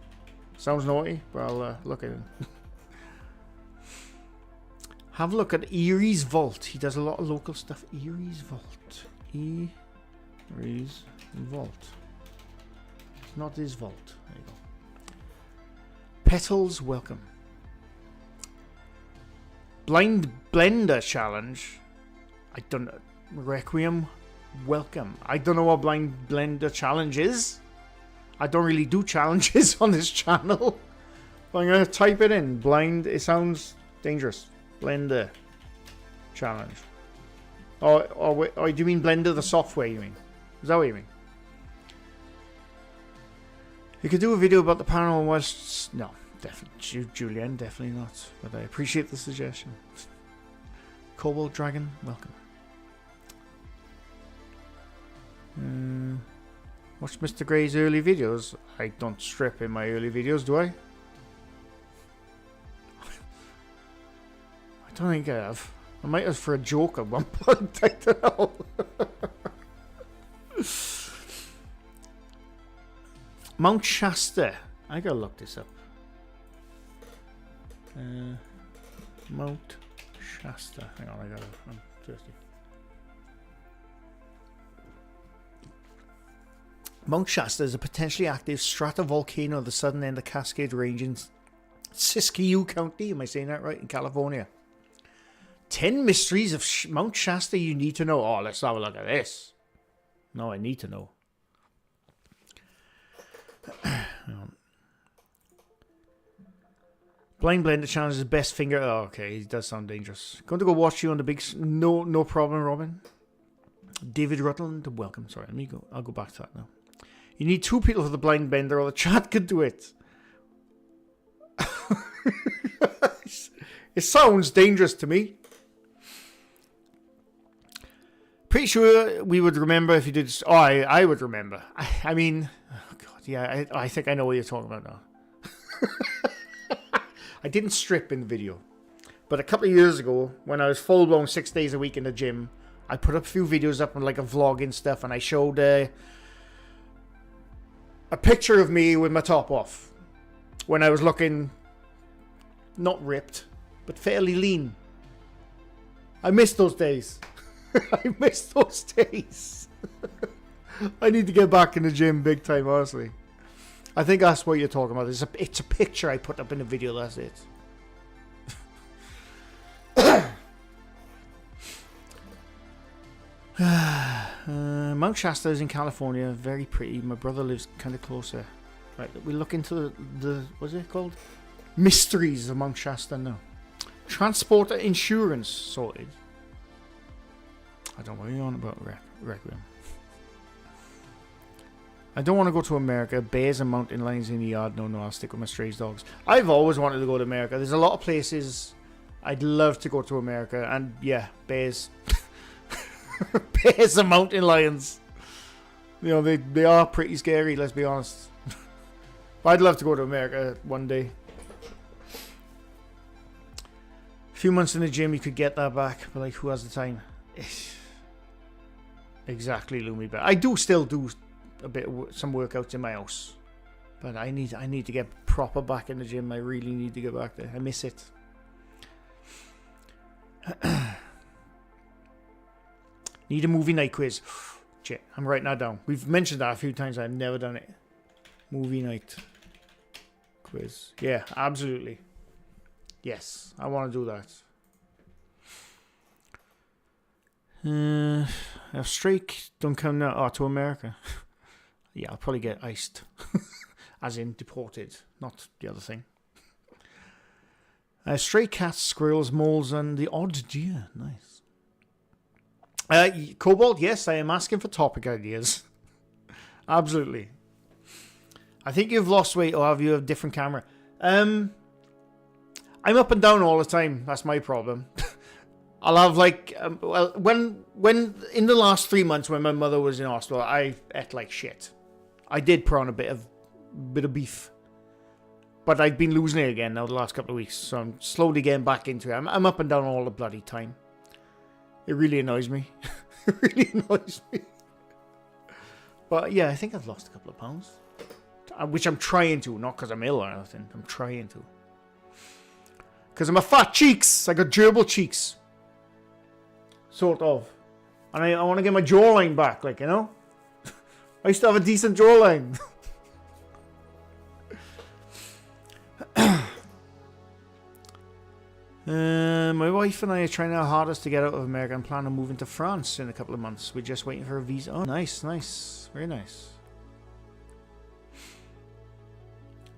Sounds naughty, but I'll look at it. Have a look at Erie's Vault. He does a lot of local stuff. Erie's Vault. Erie's Vault. It's not his vault. There you go. Petals, welcome. Blind Blender Challenge. I don't know. Requiem, welcome. I don't know what Blind Blender Challenge is. I don't really do challenges on this channel. But I'm going to type it in. Blind, it sounds dangerous. Blender Challenge. Oh, do you mean Blender the software, you mean? Is that what you mean? You could do a video about the paranormal whilst... No, definitely. Julian, definitely not. But I appreciate the suggestion. Cobalt Dragon, welcome. Watch MrGrey's early videos. I don't strip in my early videos, do I? I don't think I have. I might have for a joke at one point. I don't know. Mount Shasta. I gotta look this up. Mount Shasta. Hang on, I'm thirsty. Mount Shasta is a potentially active stratovolcano at the southern end of Cascade Range in Siskiyou County. Am I saying that right? In California. 10 mysteries of Mount Shasta you need to know. Oh, let's have a look at this. No, I need to know. Blind Blender challenges best finger. Oh, okay, he does sound dangerous. Going to go watch you on the big. No problem, Robin. David Riddled, welcome. Sorry, let me go. I'll go back to that now. You need 2 people for the Blind Bender, or the chat could do it. It sounds dangerous to me. Pretty sure we would remember if you did. Oh, I would remember. I mean, oh God, yeah. I think I know what you're talking about now. I didn't strip in the video, but a couple of years ago, when I was full blown 6 days a week in the gym, I put up a few videos up on like a vlog and stuff, and I showed a picture of me with my top off when I was looking not ripped, but fairly lean. I miss those days. I miss those days. I need to get back in the gym big time, honestly. I think that's what you're talking about. It's a picture I put up in the video, that's it. Mount Shasta is in California. Very pretty. My brother lives kind of closer. Right, we look into the what's it called? Mysteries of Mount Shasta now. Transporter insurance sorted. I don't know what you're on about, Requiem. I don't want to go to America. Bears and mountain lions in the yard. No, I'll stick with my strays dogs. I've always wanted to go to America. There's a lot of places I'd love to go to America. And yeah, bears. Bears and mountain lions. You know, they are pretty scary, let's be honest. But I'd love to go to America one day. A few months in the gym, you could get that back. But like, who has the time? Exactly, Loomy. But I do still do a bit of some workouts in my house, but I need to get proper back in the gym. I really need to get back there. I miss it. Need a movie night quiz. Shit, I'm writing that down. We've mentioned that a few times. I've never done it. Movie night quiz. Yeah, absolutely. Yes, I want to do that. If Strake don't come now to America. Yeah, I'll probably get iced. As in deported, not the other thing. Stray cats, squirrels, moles, and the odd deer. Nice. Cobalt, yes, I am asking for topic ideas. Absolutely. I think you've lost weight, or have you a different camera? I'm up and down all the time. That's my problem. I'll have like, when in the last 3 months when my mother was in hospital, I ate like shit. I did put on a bit of beef, but I've been losing it again now the last couple of weeks, so I'm slowly getting back into it. I'm up and down all the bloody time. It really annoys me. It really annoys me. But yeah, I think I've lost a couple of pounds, which I'm trying to, not because I'm ill or anything. I'm trying to, because I'm a fat cheeks. I got gerbil cheeks, sort of, and I want to get my jawline back, like, you know. I used to have a decent jawline. My wife and I are trying our hardest to get out of America and plan on moving to France in a couple of months. We're just waiting for a visa. Oh, nice. Very nice.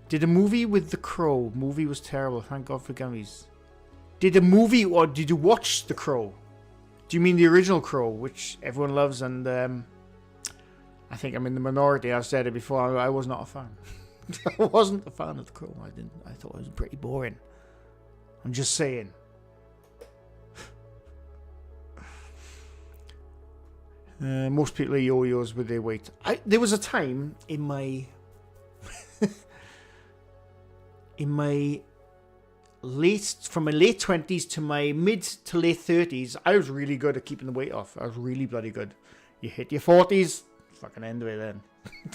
Did a movie with The Crow. Movie was terrible. Thank God for gummies. Did a movie, or did you watch The Crow? Do you mean the original Crow, which everyone loves? And I think I'm in the minority. I've said it before. I was not a fan. I wasn't a fan of The Crow. I thought it was pretty boring. I'm just saying. Most people are yo-yos with their weight. There was a time in my from my late 20s to my mid to late 30s, I was really good at keeping the weight off. I was really bloody good. You hit your 40s, fucking end of it then.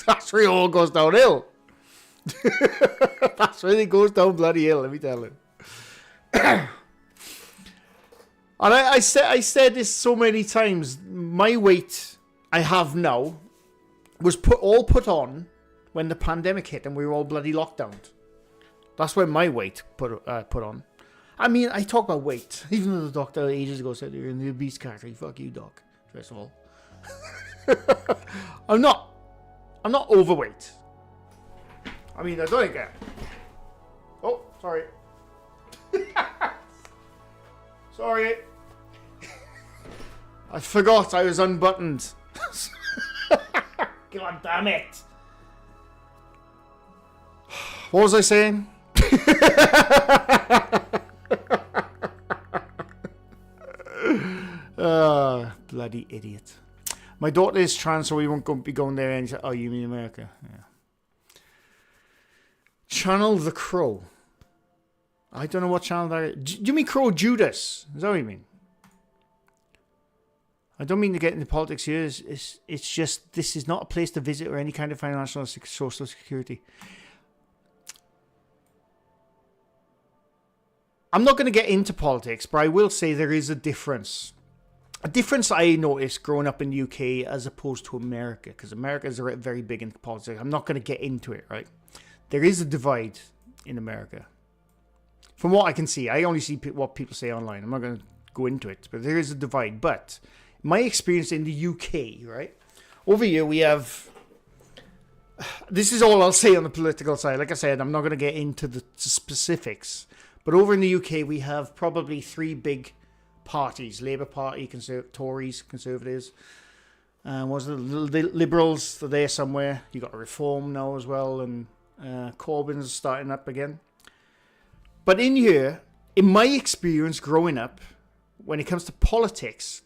That's where it all goes downhill. That's where it goes down bloody hill, let me tell you. And I said this so many times. My weight I have now was put on when the pandemic hit and we were all bloody locked down. That's when my weight put on. I mean, I talk about weight. Even though the doctor ages ago said you're in the obese category. Fuck you, doc. First of all, I'm not overweight. I mean, I don't think Oh, sorry. Sorry. I forgot I was unbuttoned. God damn it. What was I saying? Bloody idiot. My daughter is trans, so we won't be going there. And oh, you mean America? Yeah. Channel the Crow. I don't know what channel that is. Do you mean Crow Judas? Is that what you mean? I don't mean to get into politics here. It's just this is not a place to visit or any kind of financial or social security. I'm not going to get into politics, but I will say there is a difference. A difference I noticed growing up in the UK as opposed to America, because America is very big into politics. I'm not going to get into it, right? There is a divide in America. From what I can see, I only see what people say online. I'm not going to go into it, but there is a divide. But my experience in the UK, right? Over here we have... This is all I'll say on the political side. Like I said, I'm not going to get into the specifics. But over in the UK, we have probably three big parties. Labour Party, Tories, Conservatives. Was the Liberals, they're there somewhere. You got a Reform now as well. And Corbyn's starting up again. But in here, in my experience growing up, when it comes to politics,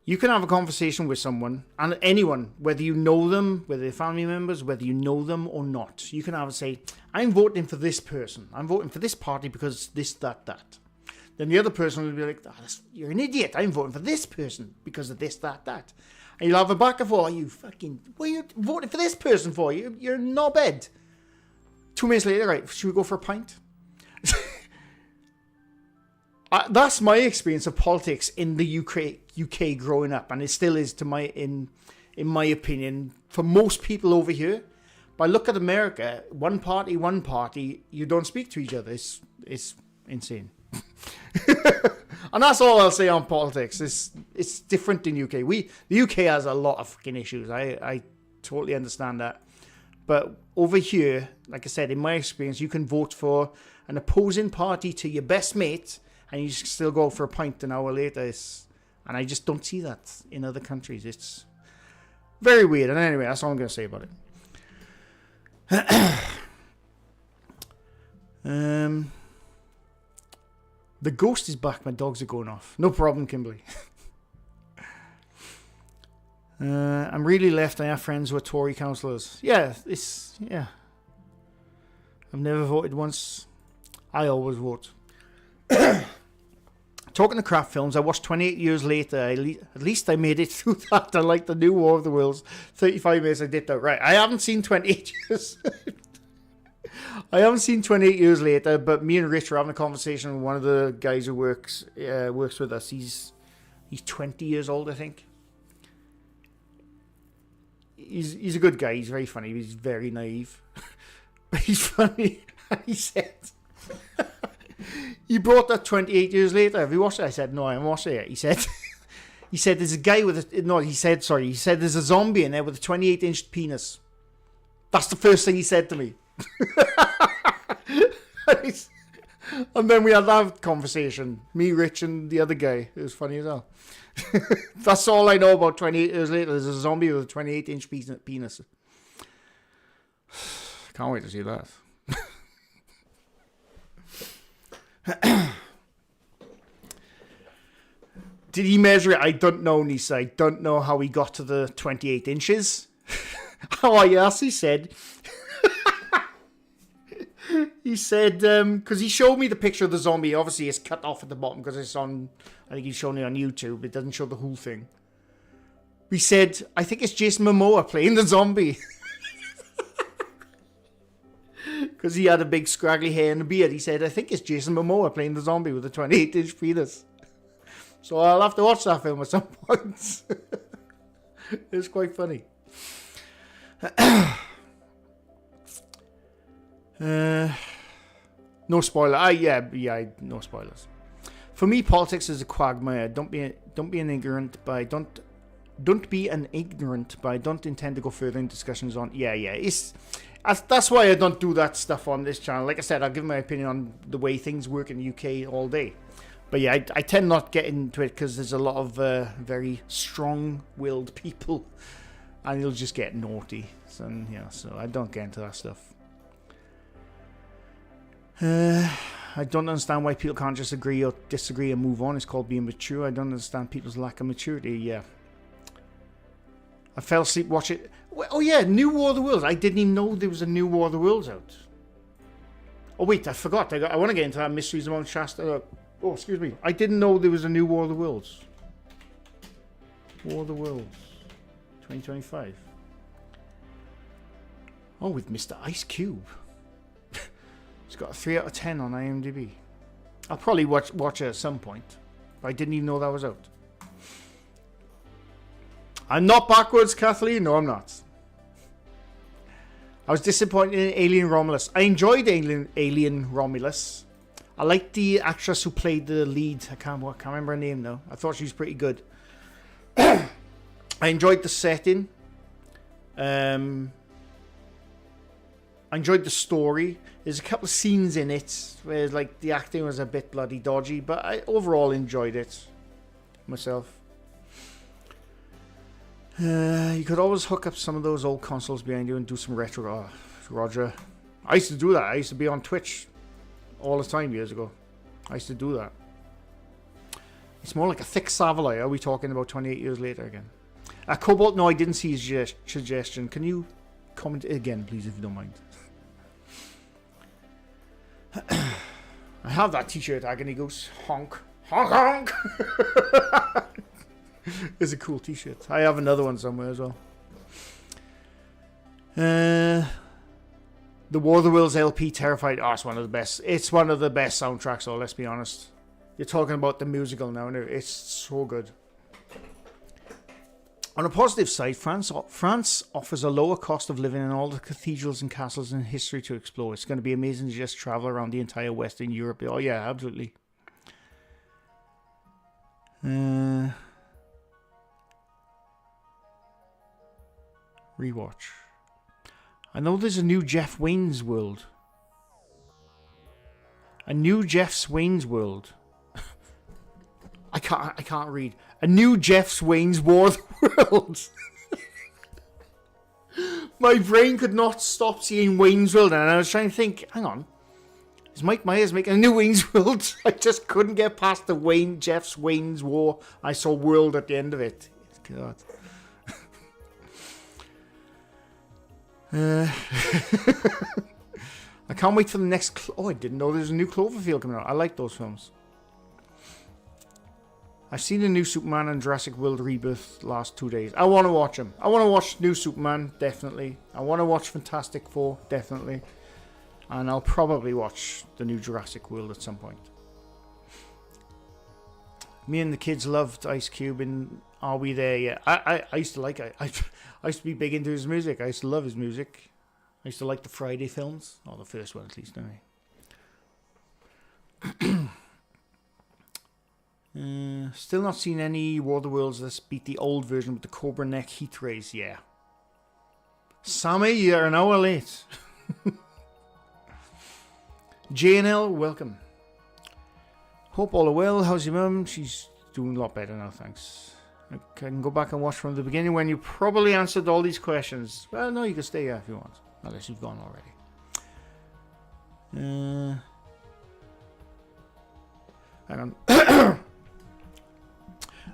you can have a conversation with someone, and anyone, whether you know them, whether they're family members, whether you know them or not. You can have a say, I'm voting for this person. I'm voting for this party because this, that, that. Then the other person will be like, oh, you're an idiot. I'm voting for this person because of this, that, that. And you'll have a back and forth. What are you voting for this person for? You're a knobhead. 2 minutes later, right, should we go for a pint? That's my experience of politics in the UK growing up, and it still is in my opinion for most people over here. But look at America, one party, you don't speak to each other. It's insane. And that's all I'll say on politics. It's different in UK. The UK has a lot of fucking issues. I totally understand that. But over here, like I said, in my experience, you can vote for an opposing party to your best mate, and you still go for a pint an hour later. And I just don't see that in other countries. It's very weird. And anyway, that's all I'm going to say about it. The ghost is back. My dogs are going off. No problem, Kimberly. I'm really left. I have friends who are Tory councillors. Yeah. I've never voted once. I always vote. Talking to craft films, I watched 28 Years Later. At least I made it through that. I like the new War of the Worlds. 35 minutes I did that. Right. I haven't seen 28 Years. I haven't seen 28 Years Later, but me and Rich were having a conversation with one of the guys who works with us. He's 20 years old, I think. He's a good guy. He's very funny. He's very naive. But he's funny. He said... He brought that 28 Years Later. Have you watched it? I said, no, I haven't watched it yet. He said there's a guy with he said there's a zombie in there with a 28-inch penis. That's the first thing he said to me. And then we had that conversation. Me, Rich, and the other guy. It was funny as hell. That's all I know about 28 Years Later. There's a zombie with a 28-inch penis. Can't wait to see that. Did he measure it? I don't know, Nisa. I don't know how he got to the 28 inches. Oh, yes, he said. He said, because he showed me the picture of the zombie. Obviously, it's cut off at the bottom because it's on, I think he's showing it on YouTube. It doesn't show the whole thing. He said, I think it's Jason Momoa playing the zombie. Because he had a big scraggly hair and a beard. He said, I think it's Jason Momoa playing the zombie with a 28-inch penis. So I'll have to watch that film at some point. It's quite funny. No spoiler. Yeah, no spoilers. For me, politics is a quagmire. Don't be an ignorant, but I don't be an ignorant, but I don't intend to go further in discussions on. Yeah. That's why I don't do that stuff on this channel. Like I said, I'll give my opinion on the way things work in the UK all day. But yeah, I tend not to get into it because there's a lot of very strong-willed people, and you'll just get naughty. So I don't get into that stuff. I don't understand why people can't just agree or disagree and move on. It's called being mature. I don't understand people's lack of maturity. Yeah. I fell asleep watching it. Oh yeah, New War of the Worlds. I didn't even know there was a New War of the Worlds out. Oh wait, I forgot. I want to get into that Mysteries Among Shasta. Oh, excuse me. I didn't know there was a new War of the Worlds. War of the Worlds. 2025. Oh, with Mr. Ice Cube. It's got a 3 out of 10 on IMDb. I'll probably watch it at some point. But I didn't even know that was out. I'm not backwards, Kathleen. No, I'm not. I was disappointed in Alien Romulus. I enjoyed Alien Romulus. I liked the actress who played the lead. I can't remember her name now. I thought she was pretty good. I enjoyed the setting. I enjoyed the story. There's a couple of scenes in it where like the acting was a bit bloody dodgy, but I overall enjoyed it myself. You could always hook up some of those old consoles behind you and do some retro. Oh, Roger. I used to do that. I used to be on Twitch all the time years ago. I used to do that. It's more like a thick Savoy. Are we talking about 28 years later again? Cobalt, no, I didn't see his suggestion. Can you comment again, please, if you don't mind? I have that t-shirt, Agony Goose. Honk. Honk, honk! It's a cool t-shirt. I have another one somewhere as well. The War of the Worlds LP, Terrified. Oh, it's one of the best. It's one of the best soundtracks, though, let's be honest. You're talking about the musical now. It's so good. On a positive side, France offers a lower cost of living and all the cathedrals and castles in history to explore. It's going to be amazing to just travel around the entire Western Europe. Oh, yeah, absolutely. Rewatch. I know there's a new Jeff Wayne's World. A new Jeff's Wayne's World. I can't read. A new Jeff's Wayne's War of the Worlds. My brain could not stop seeing Wayne's World, and I was trying to think, hang on. Is Mike Myers making a new Wayne's World? I just couldn't get past the Jeff's Wayne's War. I saw World at the end of it. God. I can't wait for the next... I didn't know there's a new Cloverfield coming out. I like those films. I've seen the new Superman and Jurassic World Rebirth last 2 days. I want to watch them. I want to watch new Superman, definitely. I want to watch Fantastic Four, definitely. And I'll probably watch the new Jurassic World at some point. Me and the kids loved Ice Cube and Are We There Yet? I used to like it. I used to be big into his music. I used to love his music. I used to like the Friday films. Or the first one at least, anyway. Still not seen any War of the Worlds that beat the old version with the Cobra Neck heat rays. Yeah. Sammy, you're an hour late. JNL, welcome. Hope all are well. How's your mum? She's doing a lot better now, thanks. I can go back and watch from the beginning when you probably answered all these questions. Well, no, you can stay here if you want. Unless you've gone already. Hang on.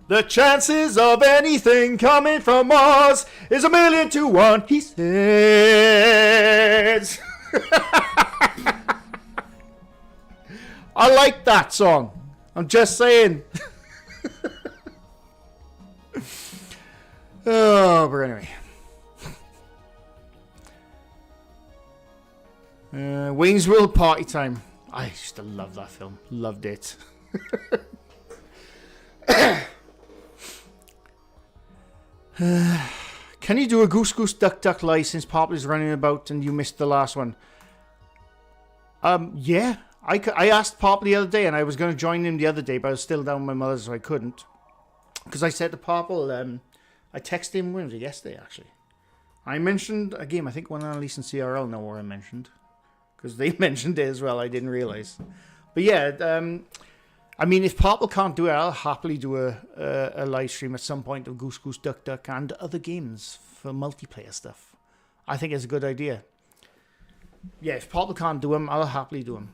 The chances of anything coming from Mars is 1,000,000 to 1, he says. I like that song. I'm just saying. Oh, but anyway. Wayne's World Party Time. I used to love that film. Loved it. Can you do a Goose Goose Duck Duck lie since Pop is running about and you missed the last one? Yeah. I asked Pop the other day and I was going to join him the other day, but I was still down with my mother's, so I couldn't. Because I said to Pop, I texted him, when was it? Yesterday, actually. I mentioned a game, I think one Annalise and CRL know where I mentioned. Because they mentioned it as well, I didn't realise. But yeah, I mean, if Pop can't do it, I'll happily do a live stream at some point of Goose Goose Duck Duck and other games for multiplayer stuff. I think it's a good idea. Yeah, if Pop can't do them, I'll happily do them.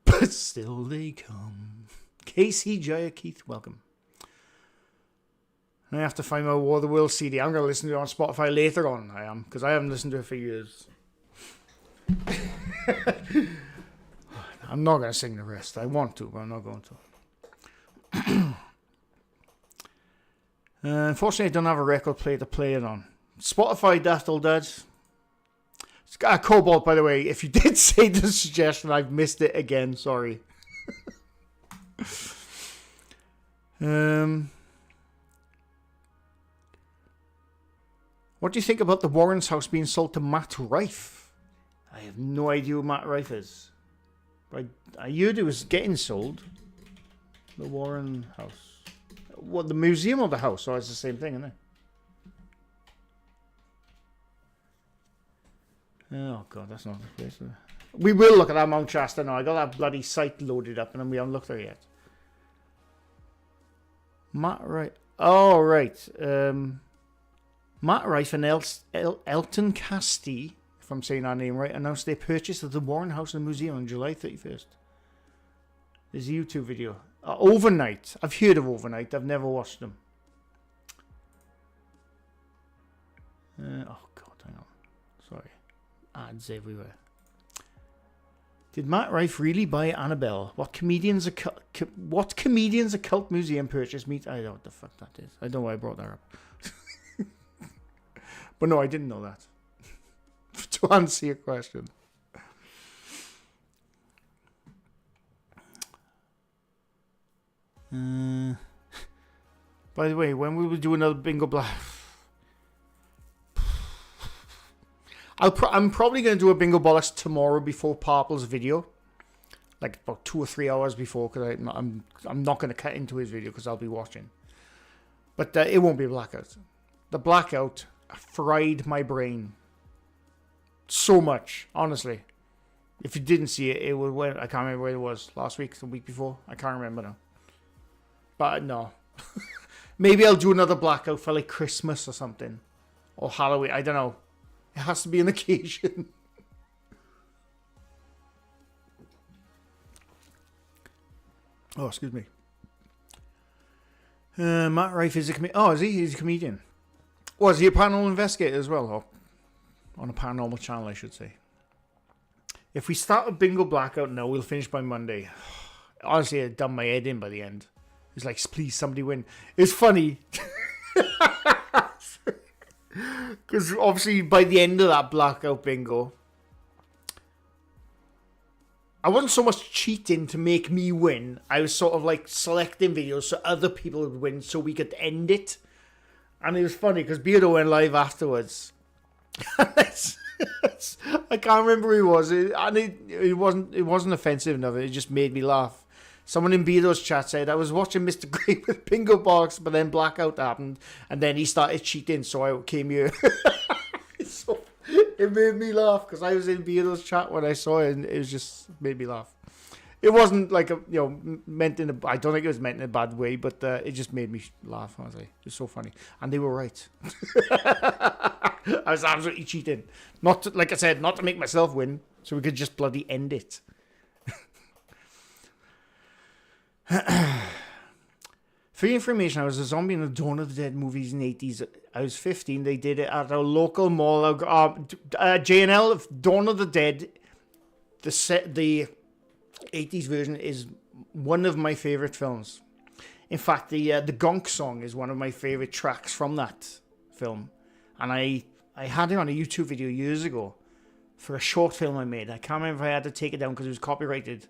But still they come. KC Jaya Keith, welcome. I have to find my War of the World CD. I'm going to listen to it on Spotify later on. I am, because I haven't listened to it for years. I'm not going to sing the rest. I want to, but I'm not going to. Unfortunately, I don't have a record player to play it on. Spotify, Daft Old Dads. It's got a Cobalt, by the way. If you did say the suggestion, I've missed it again. Sorry. What do you think about the Warren's house being sold to Matt Rife? I have no idea who Matt Rife is. But I heard it was getting sold. The Warren house. What, the museum or the house? Oh, it's the same thing, isn't it? Oh, God, that's not the place. We will look at that Mount Shasta now. I got that bloody site loaded up and then we haven't looked at it yet. Matt Rife. Oh, right. Matt Rife and Elton Casti, if I'm saying that name right, announced their purchase of the Warren House and Museum on July 31st. There's a YouTube video. Overnight. I've heard of Overnight. I've never watched them. Oh, God, hang on. Sorry. Ads everywhere. Did Matt Rife really buy Annabelle? What comedian's occult museum purchase meet? I don't know what the fuck that is. I don't know why I brought that up. But no, I didn't know that. To answer your question. By the way, when we will do another bingo black, I'm probably going to do a bingo bollocks tomorrow before Parple's video, like about 2 or 3 hours before, because I'm not going to cut into his video because I'll be watching. But it won't be a blackout. The blackout fried my brain so much, honestly. If you didn't see it, it would. I can't remember where it was last week, the week before. I can't remember now. But no. Maybe I'll do another blackout for like Christmas or something. Or Halloween. I don't know. It has to be an occasion. Oh, excuse me. Matt Rife is a comedian. Oh, is he? He's a comedian. Oh, is he a paranormal investigator as well? Or on a paranormal channel, I should say. If we start a bingo blackout now, we'll finish by Monday. Honestly, I'd done my head in by the end. It's like, please, somebody win. It's funny. Because obviously, by the end of that blackout bingo, I wasn't so much cheating to make me win. I was sort of like selecting videos so other people would win so we could end it. And it was funny because Beardo went live afterwards. I can't remember who he was. It wasn't offensive enough. It just made me laugh. Someone in Beardo's chat said, I was watching MrGrey with bingo box, but then blackout happened, and then he started cheating, so I came here. So it made me laugh, because I was in Beardo's chat when I saw it, and it was just made me laugh. It wasn't like meant in I don't think it was meant in a bad way, but it just made me laugh, honestly. It was so funny. And they were right. I was absolutely cheating. Like I said, not to make myself win, So we could just bloody end it. For your information, I was a zombie in the Dawn of the Dead movies in the 80s. I was 15. They did it at a local mall. J&L, Dawn of the Dead, the 80s version is one of my favourite films. In fact, the Gonk song is one of my favourite tracks from that film. And I had it on a YouTube video years ago for a short film I made. I can't remember if I had to take it down because it was copyrighted.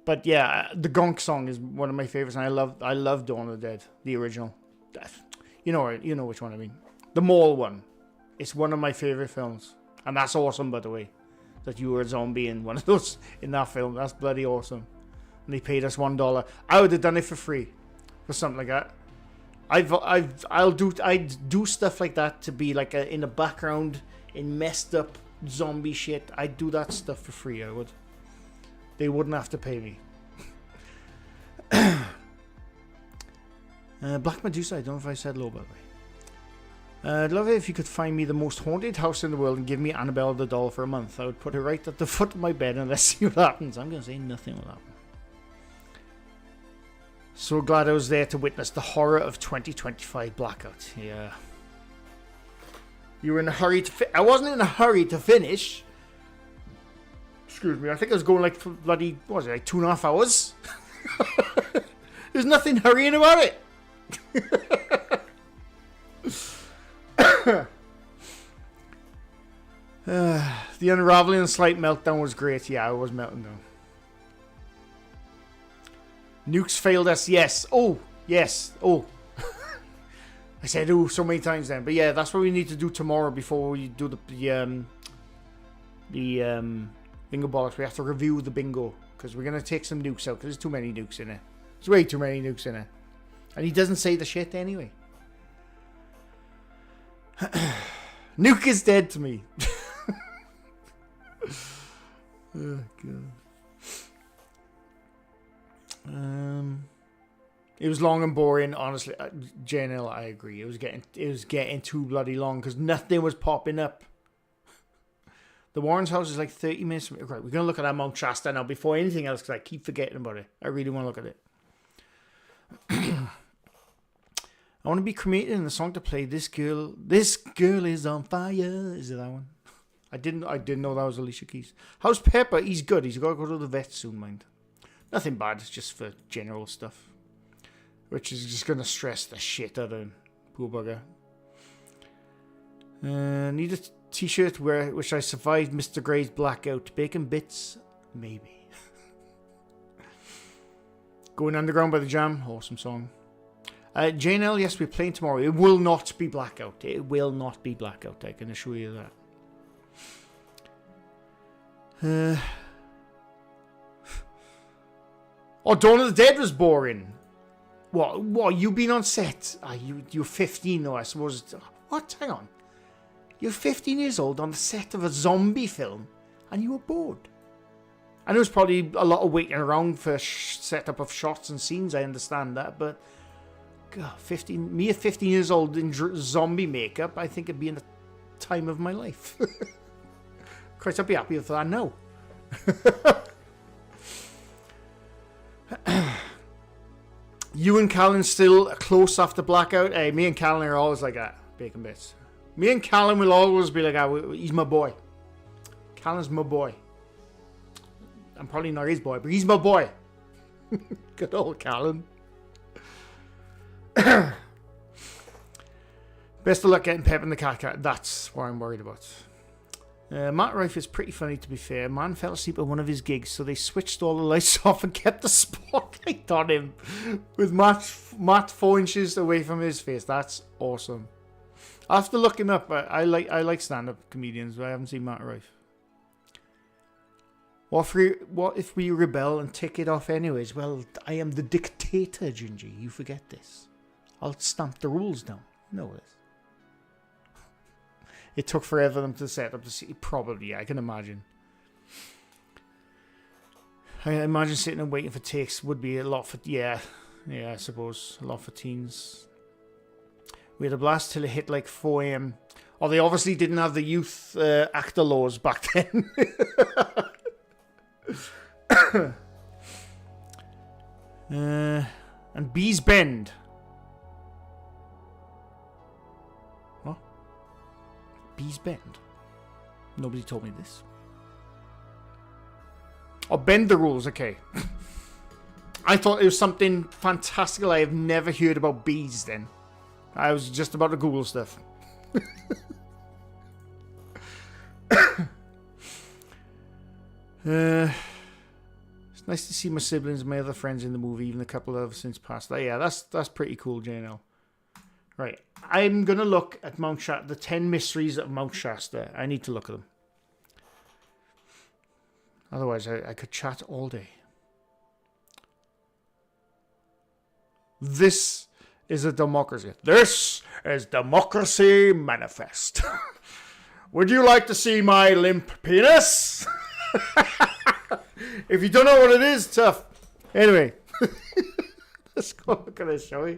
But yeah, the Gonk song is one of my favorites, and I love Dawn of the Dead, the original. You know which one I mean. The mall one. It's one of my favorite films, and that's awesome, by the way, that you were a zombie in one of those in that film. That's bloody awesome. And they paid us $1. I would have done it for free, for something like that. I'd do stuff like that to be like in the background in messed up zombie shit. I'd do that stuff for free. I would. They wouldn't have to pay me. Black Medusa, I don't know if I said hello, by the way. I'd love it if you could find me the most haunted house in the world and give me Annabelle the doll for a month. I would put it right at the foot of my bed and let's see what happens. I'm going to say nothing will happen. So glad I was there to witness the horror of 2025 blackout. Yeah. You were in a hurry to I wasn't in a hurry to finish. Excuse me, I think I was going like for bloody, what was it, like 2.5 hours? There's nothing hurrying about it. The unraveling and slight meltdown was great. Yeah, I was melting down. Nukes failed us, yes. Oh, yes. Oh. I said oh so many times then. But yeah, that's what we need to do tomorrow before we do the bingo bollocks. We have to review the bingo because we're going to take some nukes out because there's too many nukes in it. There's way too many nukes in it. And he doesn't say the shit anyway. Nuke is dead to me. Oh, God. It was long and boring, honestly. JNL, I agree. It was getting too bloody long because nothing was popping up. The Warren's house is like 30 minutes. Right, we're going to look at that Mount Shasta now before anything else because I keep forgetting about it. I really want to look at it. I want to be cremated in the song to play. This girl is on fire. Is it that one? I didn't know that was Alicia Keys. How's Pepper? He's good. He's got to go to the vet soon, mind. Nothing bad. It's just for general stuff. Which is just going to stress the shit out of him. Poor bugger. Need a t-shirt which I survived Mr. Grey's blackout. Bacon bits? Maybe. Going Underground by The Jam. Awesome song. Jane L, yes, we're playing tomorrow. It will not be blackout. It will not be blackout. I can assure you that. Oh, Dawn of the Dead was boring. What? You been on set? You're 15 though, I suppose. What? Hang on. You're 15 years old on the set of a zombie film and you were bored. And there was probably a lot of waiting around for setup of shots and scenes, I understand that, but God, 15, me at 15 years old in zombie makeup, I think it'd be in the time of my life. Christ, I'd be happy with that now. You and Callan still close after blackout? Hey, me and Callan are always like that. Bacon bits. Me and Callan will always be like that. He's my boy. Callan's my boy. I'm probably not his boy, but he's my boy. Good old Callan. Best of luck getting Pep in the cat. That's what I'm worried about. Matt Rife is pretty funny, to be fair. Man fell asleep at one of his gigs, so they switched all the lights off and kept the spotlight on him with Matt 4 inches away from his face. That's awesome. I have to look him up. I like stand-up comedians, but I haven't seen Matt Rife. What if we rebel and take it off anyways? Well, I am the dictator, Gingy. You forget this. I'll stamp the rules down. You know this. It took forever for them to set up the city. Probably, I can imagine. I imagine sitting and waiting for takes would be a lot for... Yeah, I suppose. A lot for teens. We had a blast till it hit like 4 a.m. Or they obviously didn't have the youth actor laws back then. And Bees Bend. What? Bees Bend? Nobody told me this. Oh, bend the rules, okay. I thought it was something fantastical. I have never heard about bees then. I was just about to Google stuff. It's nice to see my siblings and my other friends in the movie, even a couple that have since passed. Yeah, that's pretty cool, JNL. Right, I'm going to look at Mount Shasta, the 10 mysteries of Mount Shasta. I need to look at them. Otherwise, I could chat all day. This is a democracy. This is Democracy Manifest. Would you like to see my limp penis? If you don't know what it is, tough. Anyway, let's go look at this, shall we?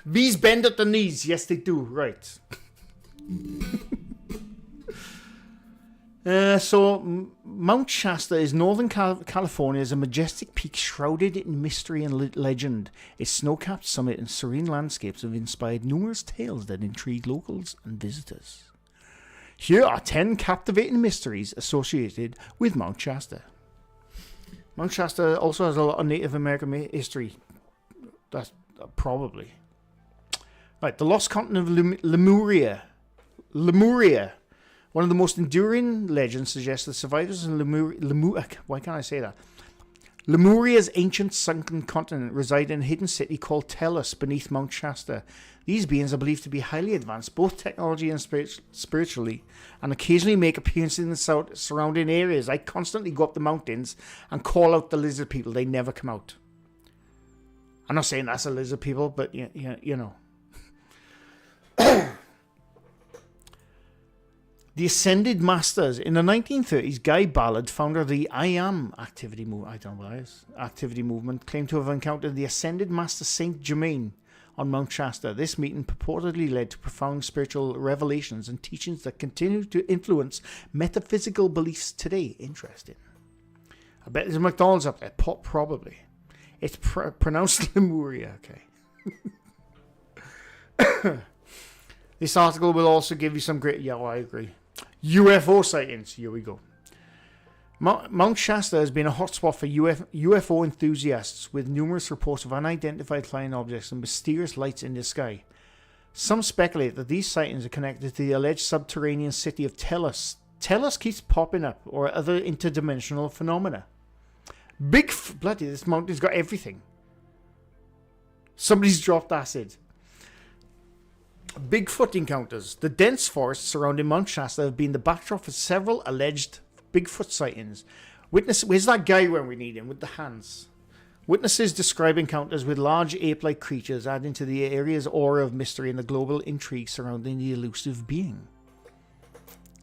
Bees bend at the knees. Yes, they do. Right. So Mount Shasta is Northern California's a majestic peak shrouded in mystery and legend. Its snow-capped summit and serene landscapes have inspired numerous tales that intrigue locals and visitors. Here are 10 captivating mysteries associated with Mount Shasta. Mount Shasta also has a lot of Native American history. That's probably. Right, the lost continent of Lemuria. One of the most enduring legends suggests the survivors in Lemuria's ancient sunken continent reside in a hidden city called Tellus beneath Mount Shasta. These beings are believed to be highly advanced, both technology and spiritually, and occasionally make appearances in the surrounding areas. I constantly go up the mountains and call out the lizard people. They never come out. I'm not saying that's a lizard people, but you know. The Ascended Masters. In the 1930s, Guy Ballard, founder of the I Am activity movement, claimed to have encountered the Ascended Master Saint Germain on Mount Shasta. This meeting purportedly led to profound spiritual revelations and teachings that continue to influence metaphysical beliefs today. Interesting. I bet there's a McDonald's up there. Probably. It's pronounced Lemuria. Okay. This article will also give you some great... Yeah, I agree. UFO sightings. Here we go. Mount Shasta has been a hotspot for UFO enthusiasts, with numerous reports of unidentified flying objects and mysterious lights in the sky. Some speculate that these sightings are connected to the alleged subterranean city of Tellus. Tellus keeps popping up, or other interdimensional phenomena. Bloody, this mountain's got everything. Somebody's dropped acid. Bigfoot encounters. The dense forests surrounding Mount Shasta have been the backdrop for several alleged Bigfoot sightings. Where's that guy when we need him with the hands? Witnesses describe encounters with large ape-like creatures, adding to the area's aura of mystery and the global intrigue surrounding the elusive being.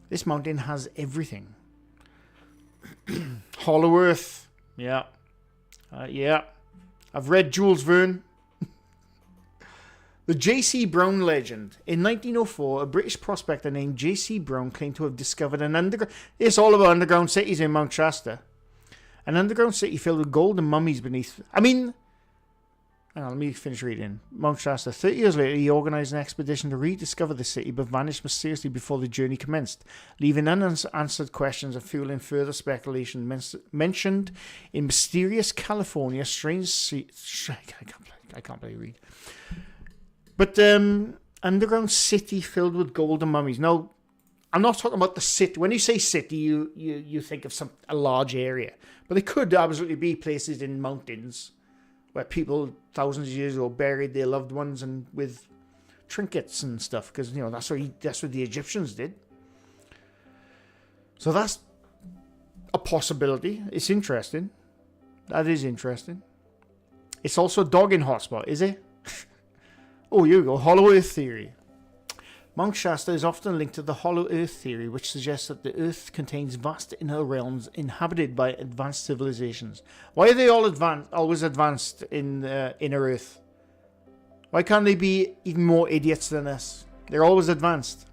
This mountain has everything. Hollow Earth. Yeah. I've read Jules Verne. The J.C. Brown legend. In 1904, a British prospector named J.C. Brown claimed to have discovered an underground... It's all about underground cities in Mount Shasta. An underground city filled with gold and mummies beneath... Hang on, let me finish reading. Mount Shasta. 30 years later, he organised an expedition to rediscover the city, but vanished mysteriously before the journey commenced, leaving unanswered questions and fueling further speculation. Mentioned in mysterious California, strange... I can't believe read. But underground city filled with gold and mummies. Now, I'm not talking about the city. When you say city, you think of a large area. But it could absolutely be places in mountains where people thousands of years ago buried their loved ones and with trinkets and stuff. Because, that's what the Egyptians did. So that's a possibility. It's interesting. That is interesting. It's also a dogging hotspot, is it? Oh, here we go. Hollow Earth theory. Mount Shasta is often linked to the Hollow Earth theory, which suggests that the Earth contains vast inner realms inhabited by advanced civilizations. Why are they all always advanced in inner Earth? Why can't they be even more idiots than us? They're always advanced.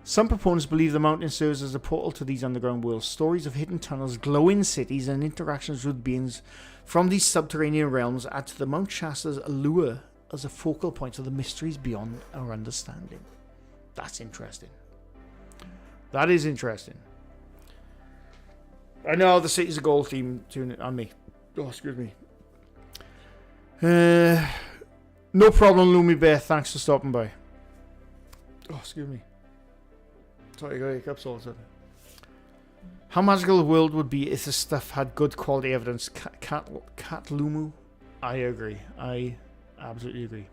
Some proponents believe the mountain serves as a portal to these underground worlds. Stories of hidden tunnels, glowing cities, and interactions with beings from these subterranean realms add to the Mount Shasta's allure as a focal point of the mysteries beyond our understanding. That's interesting. That is interesting. I know the Cities of Gold theme tune on me. Oh, excuse me. No problem, Loomy Bear. Thanks for stopping by. Oh, excuse me. Sorry, I got hiccups all of a sudden. How magical the world would be if this stuff had good quality evidence. Cat Lumu? I agree. I absolutely agree.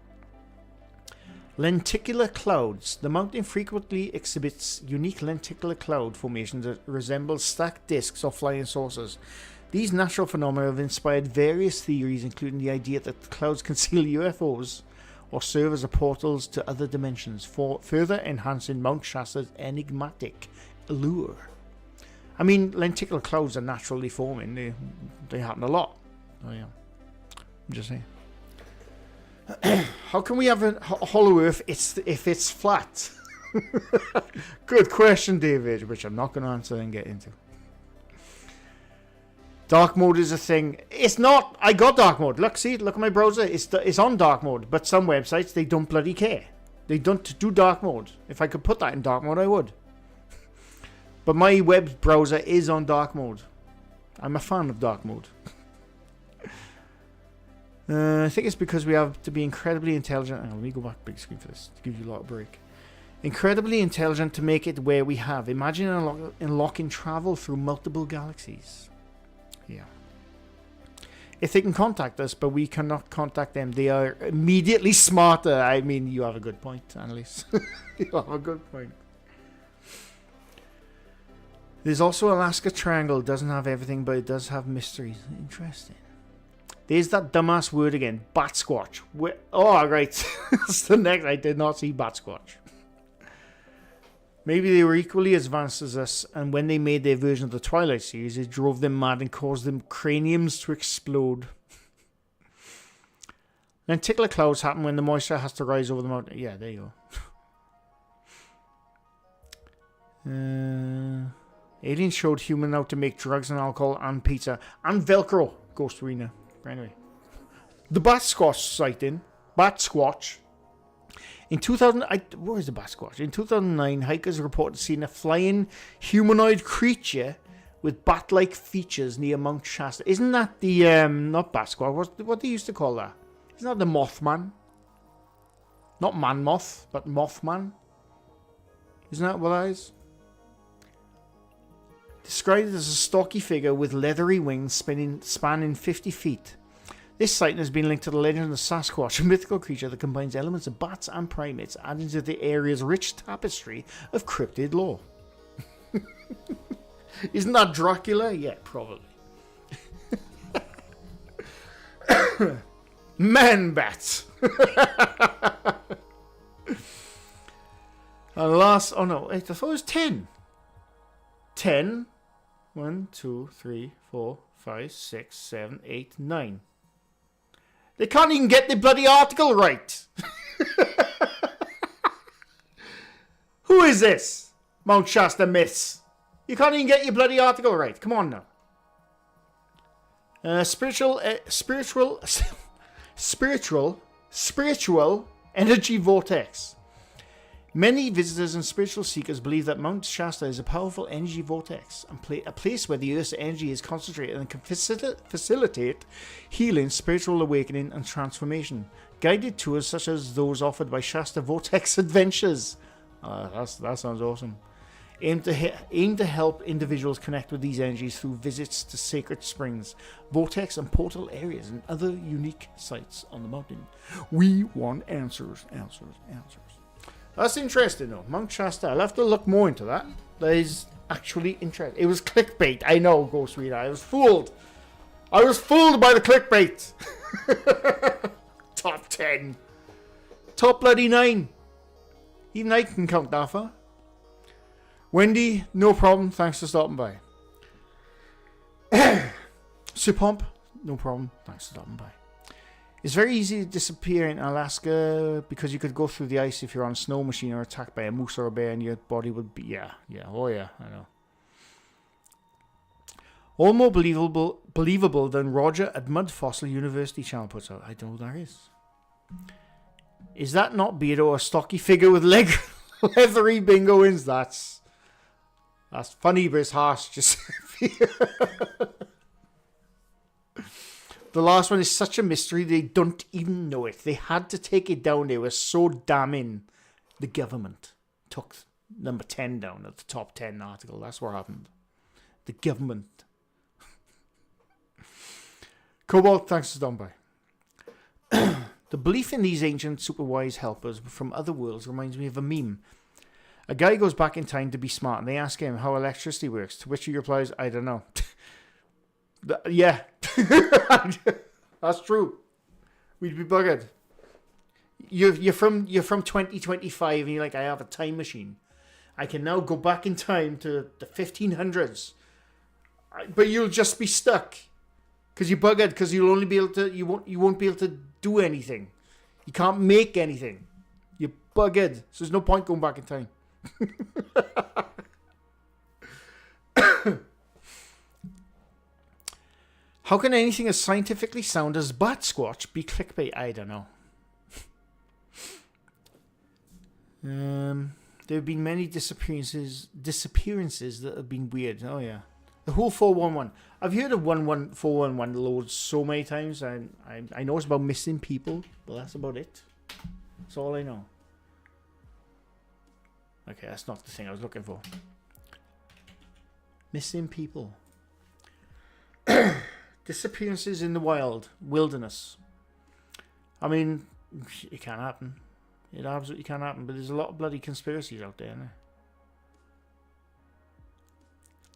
Lenticular clouds. The mountain frequently exhibits unique lenticular cloud formations that resemble stacked disks or flying saucers. These natural phenomena have inspired various theories, including the idea that the clouds conceal UFOs or serve as portals to other dimensions, for further enhancing Mount Shasta's enigmatic allure. I mean, lenticular clouds are naturally forming. They happen a lot. Oh yeah, I'm just saying. How can we have a hollow Earth if it's flat? Good question, David, which I'm not going to answer and get into. Dark mode is a thing. It's not. I got dark mode. Look at my browser. It's on dark mode. But some websites, they don't bloody care. They don't do dark mode. If I could put that in dark mode, I would. But my web browser is on dark mode. I'm a fan of dark mode. I think it's because we have to be incredibly intelligent. Let me go back big screen for this to give you a lot of break. Incredibly intelligent to make it where we have. Imagine unlocking travel through multiple galaxies. Yeah. If they can contact us, but we cannot contact them, they are immediately smarter. I mean, you have a good point, Annalise. You have a good point. There's also Alaska Triangle. It doesn't have everything, but it does have mysteries. Interesting. There's that dumbass word again. Bat Squatch. Oh, right. That's the next. I did not see Bat Squatch. Maybe they were equally as advanced as us, and when they made their version of the Twilight series, it drove them mad and caused them craniums to explode. Lenticular clouds happen when the moisture has to rise over the mountain. Yeah, there you go. Aliens showed human how to make drugs and alcohol and pizza and Velcro. Ghost Arena. Anyway. The Bat Squatch sighting. Bat Squatch. In 2000, where is the Bat Squatch? In 2009, hikers reported seeing a flying humanoid creature with bat-like features near Mount Shasta. Isn't that the, not Bat Squatch, what they used to call that? Isn't that the Mothman? Not Man Moth, but Mothman? Isn't that what that is? Described as a stocky figure with leathery wings spanning 50 feet. This sighting has been linked to the legend of the Sasquatch, a mythical creature that combines elements of bats and primates, adding to the area's rich tapestry of cryptid lore. Isn't that Dracula? Yeah, probably. Man bats. And last, oh no, wait, I thought it was 10. 10. 1, 2, 3, 4, 5, 6, 7, 8, 9. They can't even get the bloody article right. Who is this? Mount Shasta Myths. You can't even get your bloody article right. Come on now. Spiritual energy vortex. Many visitors and spiritual seekers believe that Mount Shasta is a powerful energy vortex and a place where the Earth's energy is concentrated and can facilitate healing, spiritual awakening, and transformation. Guided tours such as those offered by Shasta Vortex Adventures. That sounds awesome. Aim to help individuals connect with these energies through visits to sacred springs, vortex and portal areas, and other unique sites on the mountain. We want answers. That's interesting though. Mount Shasta. I'll have to look more into that. That is actually interesting. It was clickbait. I know, Ghost Reader. I was fooled. I was fooled by the clickbait. Top 10. Top bloody 9. Even I can count that far. Wendy, no problem. Thanks for stopping by. Supomp, no problem. Thanks for stopping by. It's very easy to disappear in Alaska because you could go through the ice if you're on a snow machine or attacked by a moose or a bear and your body would be... Yeah, oh yeah, I know. All more believable than Roger at Mud Fossil University channel puts out. I don't know what that is. Is that not Beardo, a stocky figure with leathery bingo wins? That's funny, but it's harsh. Just the last one is such a mystery they don't even know it. They had to take it down. They were so damning. The government took number 10 down at the top 10 article. That's what happened. The government. Cobalt, thanks for stopping by. The belief in these ancient super wise helpers from other worlds reminds me of a meme. A guy goes back in time to be smart and they ask him how electricity works, to which he replies, I don't know. Yeah. That's true. We'd be buggered. You're from 2025 and you're like, I have a time machine. I can now go back in time to the 1500s. But you'll just be stuck. Because you're buggered, because you'll only be able to, you won't be able to do anything. You can't make anything. You're buggered. So there's no point going back in time. How can anything as scientifically sound as Bat Squatch be clickbait? I don't know. There have been many disappearances that have been weird. Oh yeah. The whole 411. I've heard of 411 loads so many times. I know it's about missing people, but that's about it. That's all I know. Okay, that's not the thing I was looking for. Missing people. Disappearances in the wilderness. I mean, it can happen. It absolutely can happen, but there's a lot of bloody conspiracies out there, isn't there?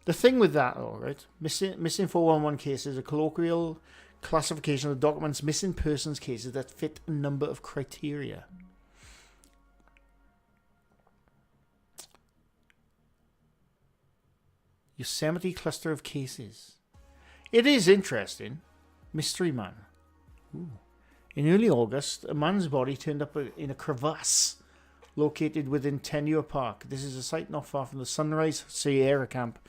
The thing with that, though, right? Missing 411 cases, a colloquial classification of the documents missing persons cases that fit a number of criteria. Yosemite cluster of cases. It is interesting. Mystery man. Ooh. In early August, a man's body turned up in a crevasse located within Tenure Park. This is a site not far from the Sunrise Sierra Camp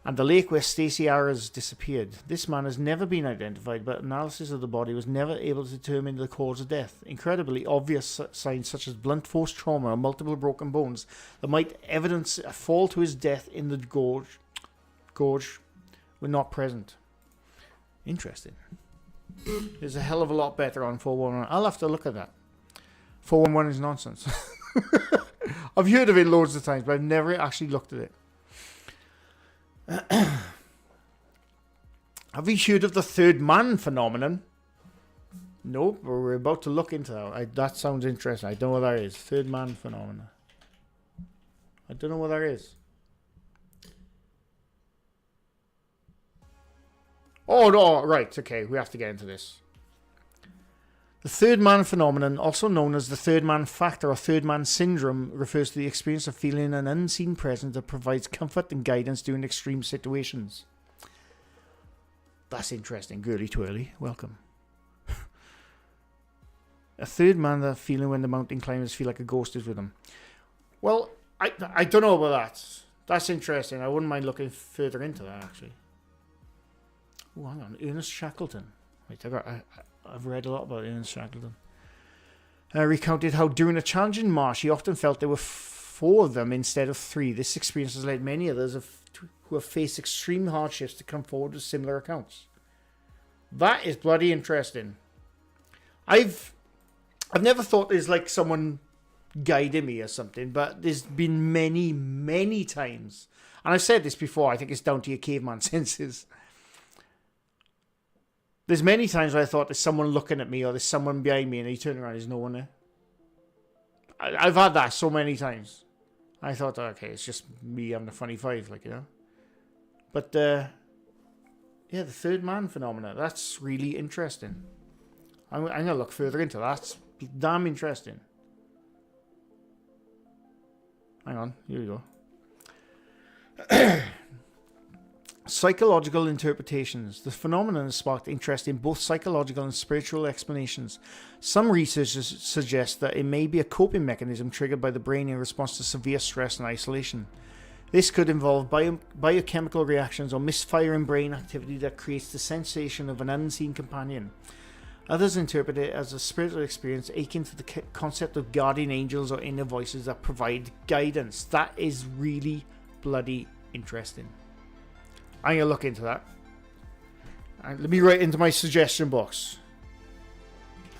and the lake where Stacey Arras disappeared. This man has never been identified, but analysis of the body was never able to determine the cause of death. Incredibly obvious signs such as blunt force trauma or multiple broken bones that might evidence a fall to his death in the gorge were not present. Interesting. There's a hell of a lot better on 411. I'll have to look at that. 411 is nonsense. I've heard of it loads of times, but I've never actually looked at it. Have you heard of the third man phenomenon? Nope, but we're about to look into that. That sounds interesting. I don't know what that is. Third man phenomenon. I don't know what that is. Oh, no, right. Okay, we have to get into this. The third man phenomenon, also known as the third man factor or third man syndrome, refers to the experience of feeling an unseen presence that provides comfort and guidance during extreme situations. That's interesting. Girly twirly, welcome. A third man, that feeling when the mountain climbers feel like a ghost is with them. Well, I don't know about that. That's interesting. I wouldn't mind looking further into that, actually. Oh, hang on. Ernest Shackleton. Wait, I've read a lot about Ernest Shackleton. Recounted how during a challenging march he often felt there were 4 of them instead of 3. This experience has led many others who have faced extreme hardships to come forward with similar accounts. That is bloody interesting. I've never thought there's like someone guiding me or something, but there's been many times, and I've said this before, I think it's down to your caveman senses. There's many times where I thought there's someone looking at me or there's someone behind me and you turn around, there's no one there. I've had that so many times. I thought, okay, it's just me having a funny five, like, you know. But, yeah, the third man phenomena, that's really interesting. I'm going to look further into that. That's damn interesting. Hang on, here we go. Psychological interpretations. The phenomenon has sparked interest in both psychological and spiritual explanations. Some researchers suggest that it may be a coping mechanism triggered by the brain in response to severe stress and isolation. This could involve biochemical reactions or misfiring brain activity that creates the sensation of an unseen companion. Others interpret it as a spiritual experience akin to the concept of guardian angels or inner voices that provide guidance. That is really bloody interesting. I'm going to look into that. And let me write into my suggestion box.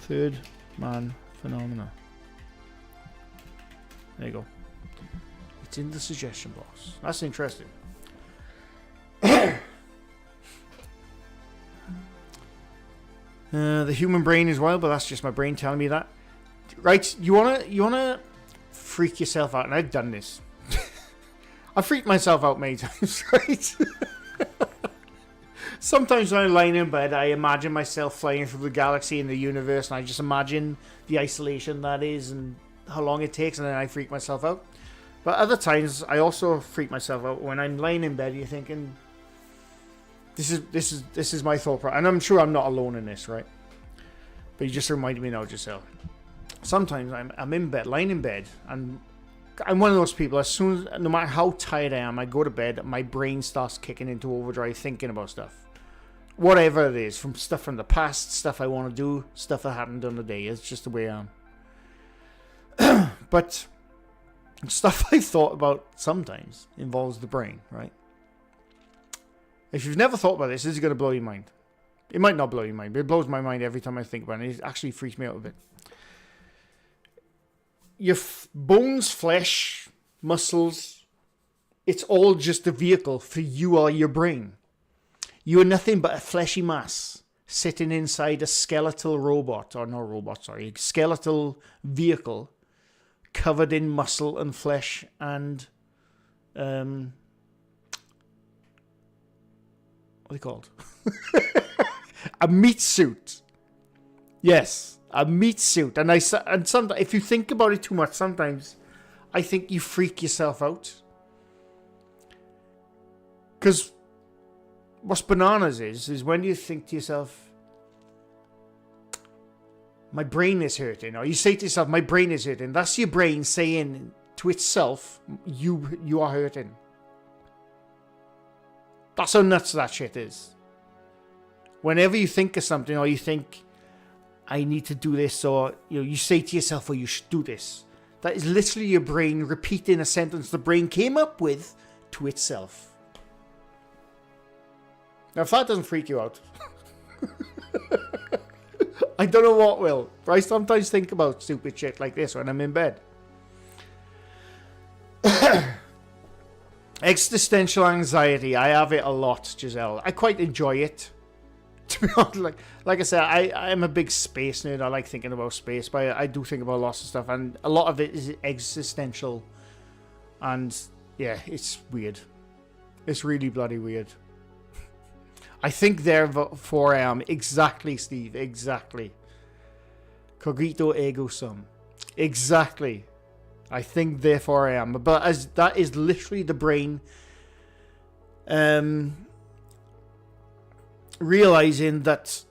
Third man phenomena. There you go. It's in the suggestion box. That's interesting. The human brain is wild, but that's just my brain telling me that. Right, you wanna freak yourself out, and I've done this. I freaked myself out many times, right? Sometimes when I'm lying in bed, I imagine myself flying through the galaxy and the universe, and I just imagine the isolation that is and how long it takes, and then I freak myself out. But other times, I also freak myself out when I'm lying in bed. You're thinking, this is my thought process, and I'm sure I'm not alone in this, right? But you just reminded me now, Giselle. Sometimes I'm in bed, lying in bed, and I'm one of those people. No matter how tired I am, I go to bed, my brain starts kicking into overdrive, thinking about stuff. Whatever it is, from stuff from the past, stuff I want to do, stuff that happened on the day. It's just the way I am. But stuff I've thought about sometimes involves the brain, right? If you've never thought about this is going to blow your mind. It might not blow your mind, but it blows my mind every time I think about it. It actually freaks me out a bit. Your bones, flesh, muscles, it's all just a vehicle for you or your brain. You are nothing but a fleshy mass sitting inside a skeletal skeletal vehicle covered in muscle and flesh and what are they called? A meat suit. Yes, a meat suit. And sometimes, if you think about it too much, sometimes I think you freak yourself out. Because what's bananas is when you think to yourself, my brain is hurting, or you say to yourself, my brain is hurting. That's your brain saying to itself, you are hurting. That's how nuts that shit is. Whenever you think of something, or you think, I need to do this, or you say to yourself, oh, you should do this. That is literally your brain repeating a sentence the brain came up with to itself. Now, if that doesn't freak you out, I don't know what will. But I sometimes think about stupid shit like this when I'm in bed. Existential anxiety. I have it a lot, Giselle. I quite enjoy it. To be honest, like I said, I am a big space nerd. I like thinking about space, but I do think about lots of stuff, and a lot of it is existential. And yeah, it's weird. It's really bloody weird. I think therefore I am. Exactly, Steve. Exactly. Cogito ergo sum. Exactly. I think therefore I am. But as that is literally the brain realizing that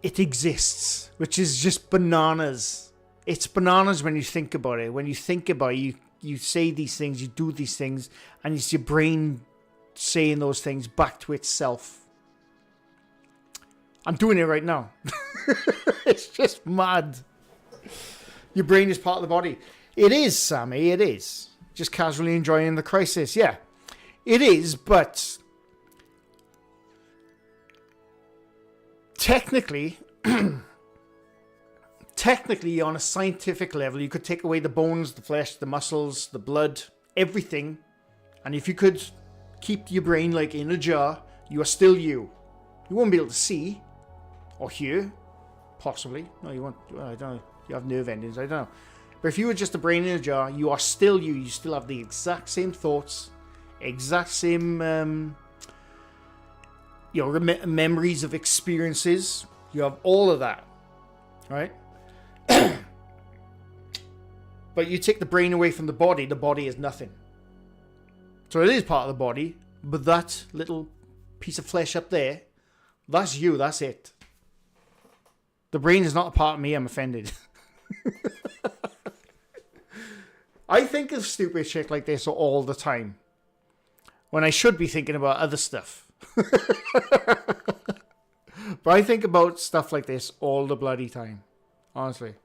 it exists, which is just bananas. It's bananas when you think about it. When you think about it, you say these things, you do these things, and it's your brain saying those things back to itself. I'm doing it right now. It's just mad. Your brain is part of the body. It is, Sammy, it is. Just casually enjoying the crisis. Yeah, it is, but technically, on a scientific level, you could take away the bones, the flesh, the muscles, the blood, everything. And if you could keep your brain like in a jar, you are still you. You won't be able to see or hear, possibly. No, you won't. Well, I don't know. You have nerve endings. I don't know. But if you were just a brain in a jar, you are still you. You still have the exact same thoughts, exact same, memories of experiences. You have all of that, right? But you take the brain away from the body is nothing. So it is part of the body, but that little piece of flesh up there, that's you, that's it. The brain is not a part of me, I'm offended. I think of stupid shit like this all the time, when I should be thinking about other stuff. But I think about stuff like this all the bloody time, honestly.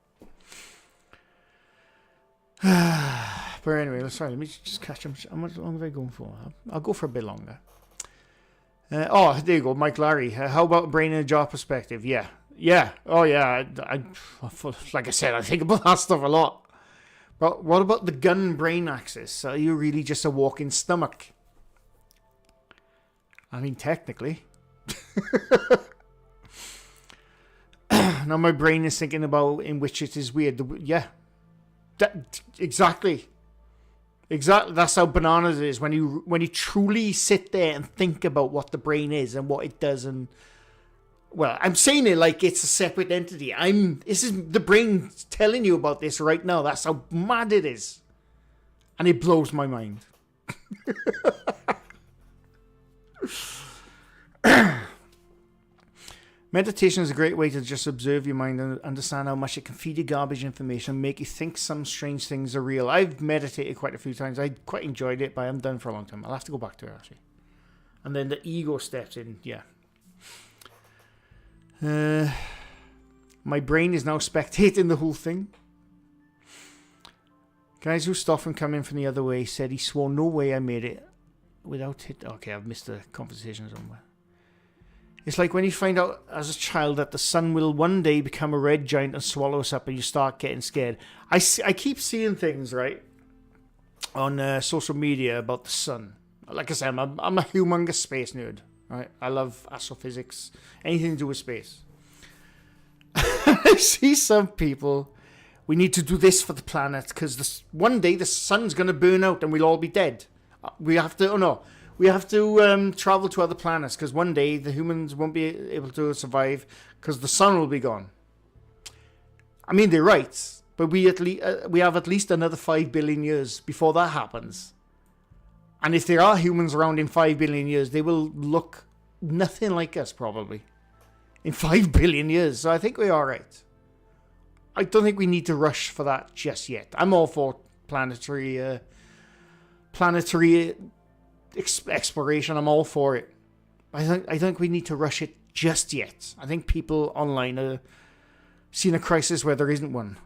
But anyway, sorry, let me just catch him. How much longer am I going for? I'll go for a bit longer. There you go, Mike Larry. How about brain and jaw perspective? Yeah. Oh, yeah. Like I said, I think about that stuff a lot. But what about the gun-brain axis? Are you really just a walking stomach? I mean, technically. Now my brain is thinking about in which it is weird. Exactly. That's how bananas it is when you truly sit there and think about what the brain is and what it does. And well, I'm saying it like it's a separate entity. This is the brain telling you about this right now. That's how mad it is, and it blows my mind. Meditation is a great way to just observe your mind and understand how much it can feed you garbage information and make you think some strange things are real. I've meditated quite a few times. I quite enjoyed it, but I haven't done it for a long time. I'll have to go back to it, actually. And then the ego steps in. Yeah. My brain is now spectating the whole thing. Guys who stopped from coming from the other way said he swore no way I made it without it. Okay, I've missed the conversation somewhere. It's like when you find out as a child that the sun will one day become a red giant and swallow us up, and you start getting scared. I keep seeing things, right, on social media about the sun. Like I said, I'm a humongous space nerd, right? I love astrophysics, anything to do with space. I see some people, we need to do this for the planet because one day the sun's going to burn out and we'll all be dead. We have to travel to other planets because one day the humans won't be able to survive because the sun will be gone. I mean, they're right, but we have at least another 5 billion years before that happens. And if there are humans around in 5 billion years, they will look nothing like us probably in 5 billion years. So I think we're all right. I don't think we need to rush for that just yet. I'm all for planetary exploration. I'm all for it. I think we need to rush it just yet. I think people online are seeing a crisis where there isn't one.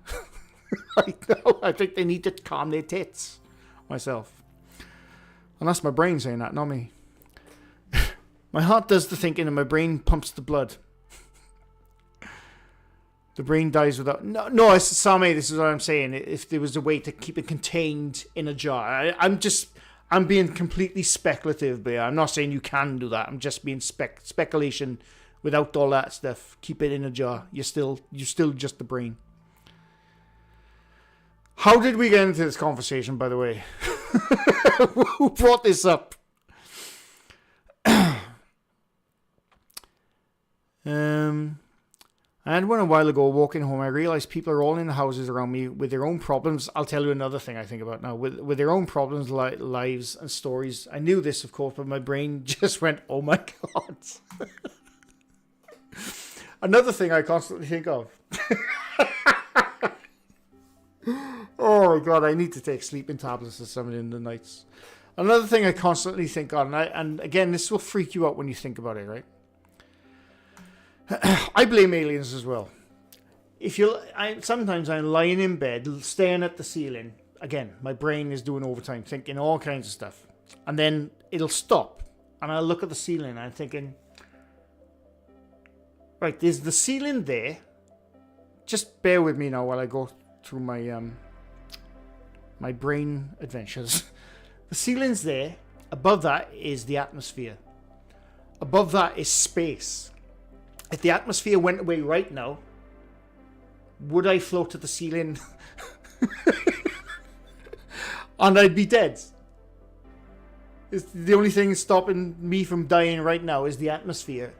I think they need to calm their tits. Myself. And that's my brain saying that, not me. My heart does the thinking and my brain pumps the blood. The brain dies without... No, Sammy, this is what I'm saying. If there was a way to keep it contained in a jar. I'm being completely speculative, but I'm not saying you can do that. I'm just being speculation without all that stuff. Keep it in a jar. You're still just the brain. How did we get into this conversation, by the way? Who brought this up? I had one a while ago walking home. I realized people are all in the houses around me with their own problems. I'll tell you another thing I think about now. With their own problems, lives and stories. I knew this, of course, but my brain just went, oh my God. Another thing I constantly think of. Oh my God, I need to take sleeping tablets or something in the nights. Another thing I constantly think on, and again, this will freak you out when you think about it, right? I blame aliens as well. Sometimes I'm lying in bed, staring at the ceiling. Again, my brain is doing overtime, thinking all kinds of stuff. And then it'll stop, and I'll look at the ceiling, and I'm thinking, right, there's the ceiling there. Just bear with me now while I go through my my brain adventures. The ceiling's there. Above that is the atmosphere. Above that is space. If the atmosphere went away right now, would I float to the ceiling? And I'd be dead. It's the only thing stopping me from dying right now is the atmosphere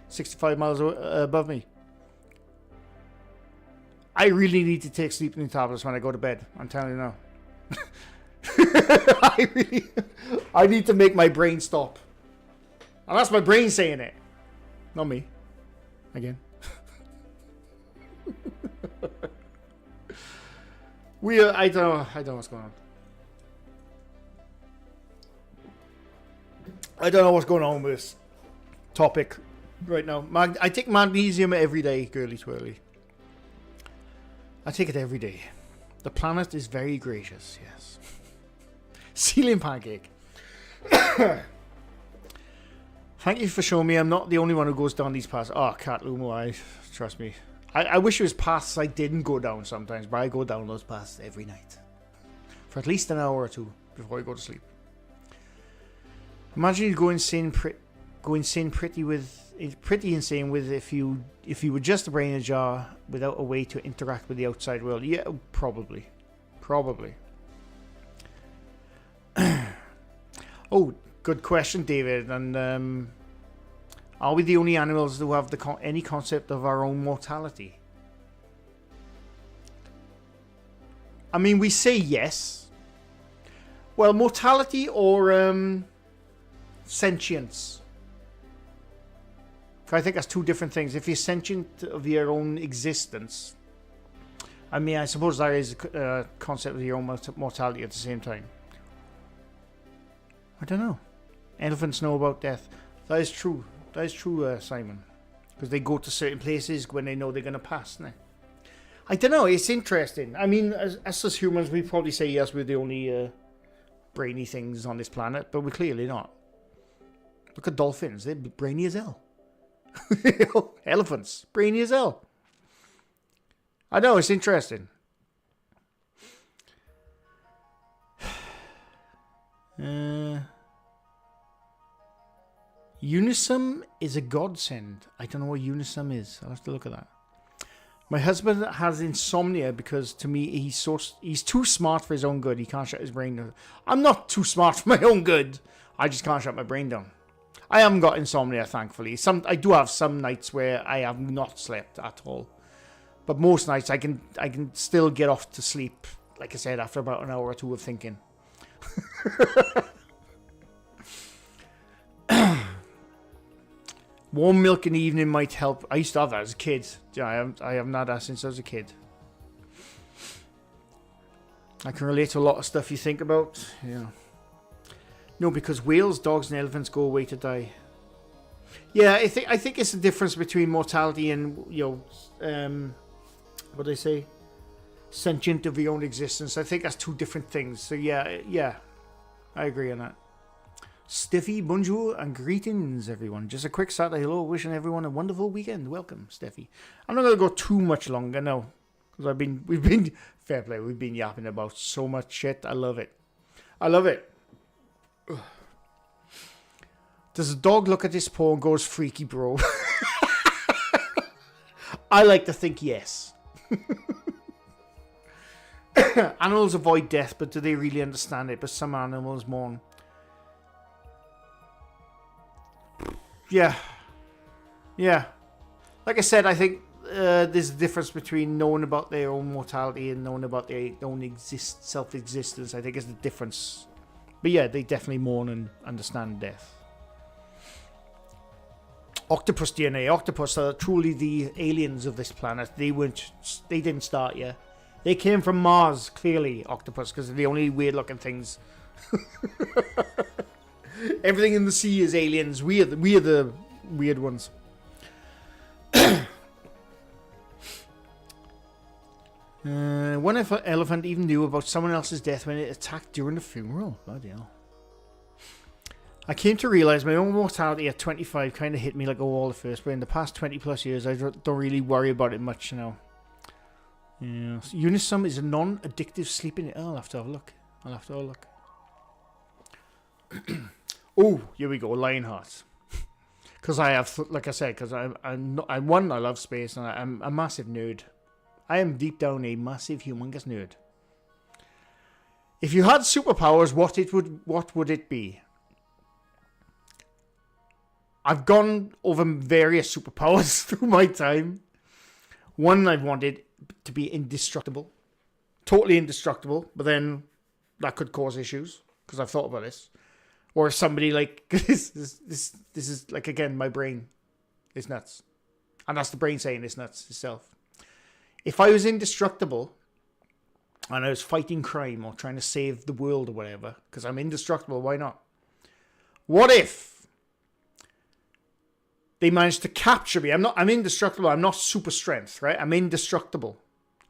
65 miles above me. I really need to take sleeping tablets when I go to bed. I'm telling you now. I need to make my brain stop. And that's my brain saying it. Not me. Again. I don't know what's going on. I don't know what's going on with this topic right now. I take magnesium every day, girly twirly. I take it every day. The planet is very gracious, yes. Ceiling pancake. Thank you for showing me I'm not the only one who goes down these paths. Oh, Cat Lumo, trust me. I wish it was paths I didn't go down sometimes, but I go down those paths every night. For at least an hour or two before I go to sleep. Imagine you go insane pretty insane with if you were just a brain in a jar without a way to interact with the outside world. Yeah, probably. Oh, good question, David. And are we the only animals who have any concept of our own mortality? I mean, we say yes. Well, mortality or sentience. I think that's two different things. If you're sentient of your own existence, I mean, I suppose that is a concept of your own mortality at the same time. I don't know. Elephants know about death. That is true. Simon. Because they go to certain places when they know they're going to pass. Né? I don't know. It's interesting. I mean, as humans, we probably say yes, we're the only brainy things on this planet, but we're clearly not. Look at dolphins. They're brainy as hell. Elephants. Brainy as hell. I know. It's interesting. Unisum is a godsend. I don't know what Unisum is. I'll have to look at that. My husband has insomnia because, to me, he's too smart for his own good. He can't shut his brain down. I'm not too smart for my own good. I just can't shut my brain down. I haven't got insomnia, thankfully. I do have some nights where I have not slept at all, but most nights I can still get off to sleep. Like I said, after about an hour or two of thinking. Warm milk in the evening might help. I used to have that as a kid. Yeah, I haven't had that since I was a kid. I can relate to a lot of stuff you think about. Yeah. No, because whales, dogs, and elephants go away to die. Yeah, I think it's the difference between mortality and what do they say? Sentient of your own existence. I think that's two different things. So yeah, I agree on that. Steffi, bonjour, and greetings, everyone. Just a quick Saturday hello, wishing everyone a wonderful weekend. Welcome, Steffi. I'm not going to go too much longer now, because we've been fair play. We've been yapping about so much shit. I love it. Does a dog look at this paw and goes freaky, bro? I like to think yes. Animals avoid death, but do they really understand it? But some animals mourn. Yeah. Like I said, I think there's a difference between knowing about their own mortality and knowing about their own self-existence. I think it's the difference. But yeah, they definitely mourn and understand death. Octopus DNA. Octopus are truly the aliens of this planet. They didn't start here. They came from Mars, clearly, octopus, because they're the only weird-looking things. Everything in the sea is aliens. We are the weird ones. One elephant even knew about someone else's death when it attacked during the funeral. Bloody hell. I came to realise my own mortality at 25 kind of hit me like a wall at first, but in the past 20 plus years I don't really worry about it much now. Yeah. Unisum is a non-addictive sleeping. Oh, I'll have to have a look. Oh, here we go, Lionheart. Because I have, like I said, because I love space and I'm a massive nerd. I am deep down a massive, humongous nerd. If you had superpowers, what would it be? I've gone over various superpowers through my time. One I've wanted to be indestructible. Totally indestructible, but then that could cause issues, because I've thought about this. Or somebody like, this is like, again, my brain is nuts. And that's the brain saying it's nuts itself. If I was indestructible and I was fighting crime or trying to save the world or whatever, because I'm indestructible, why not? What if they managed to capture me? I'm indestructible. I'm not super strength, right? I'm indestructible.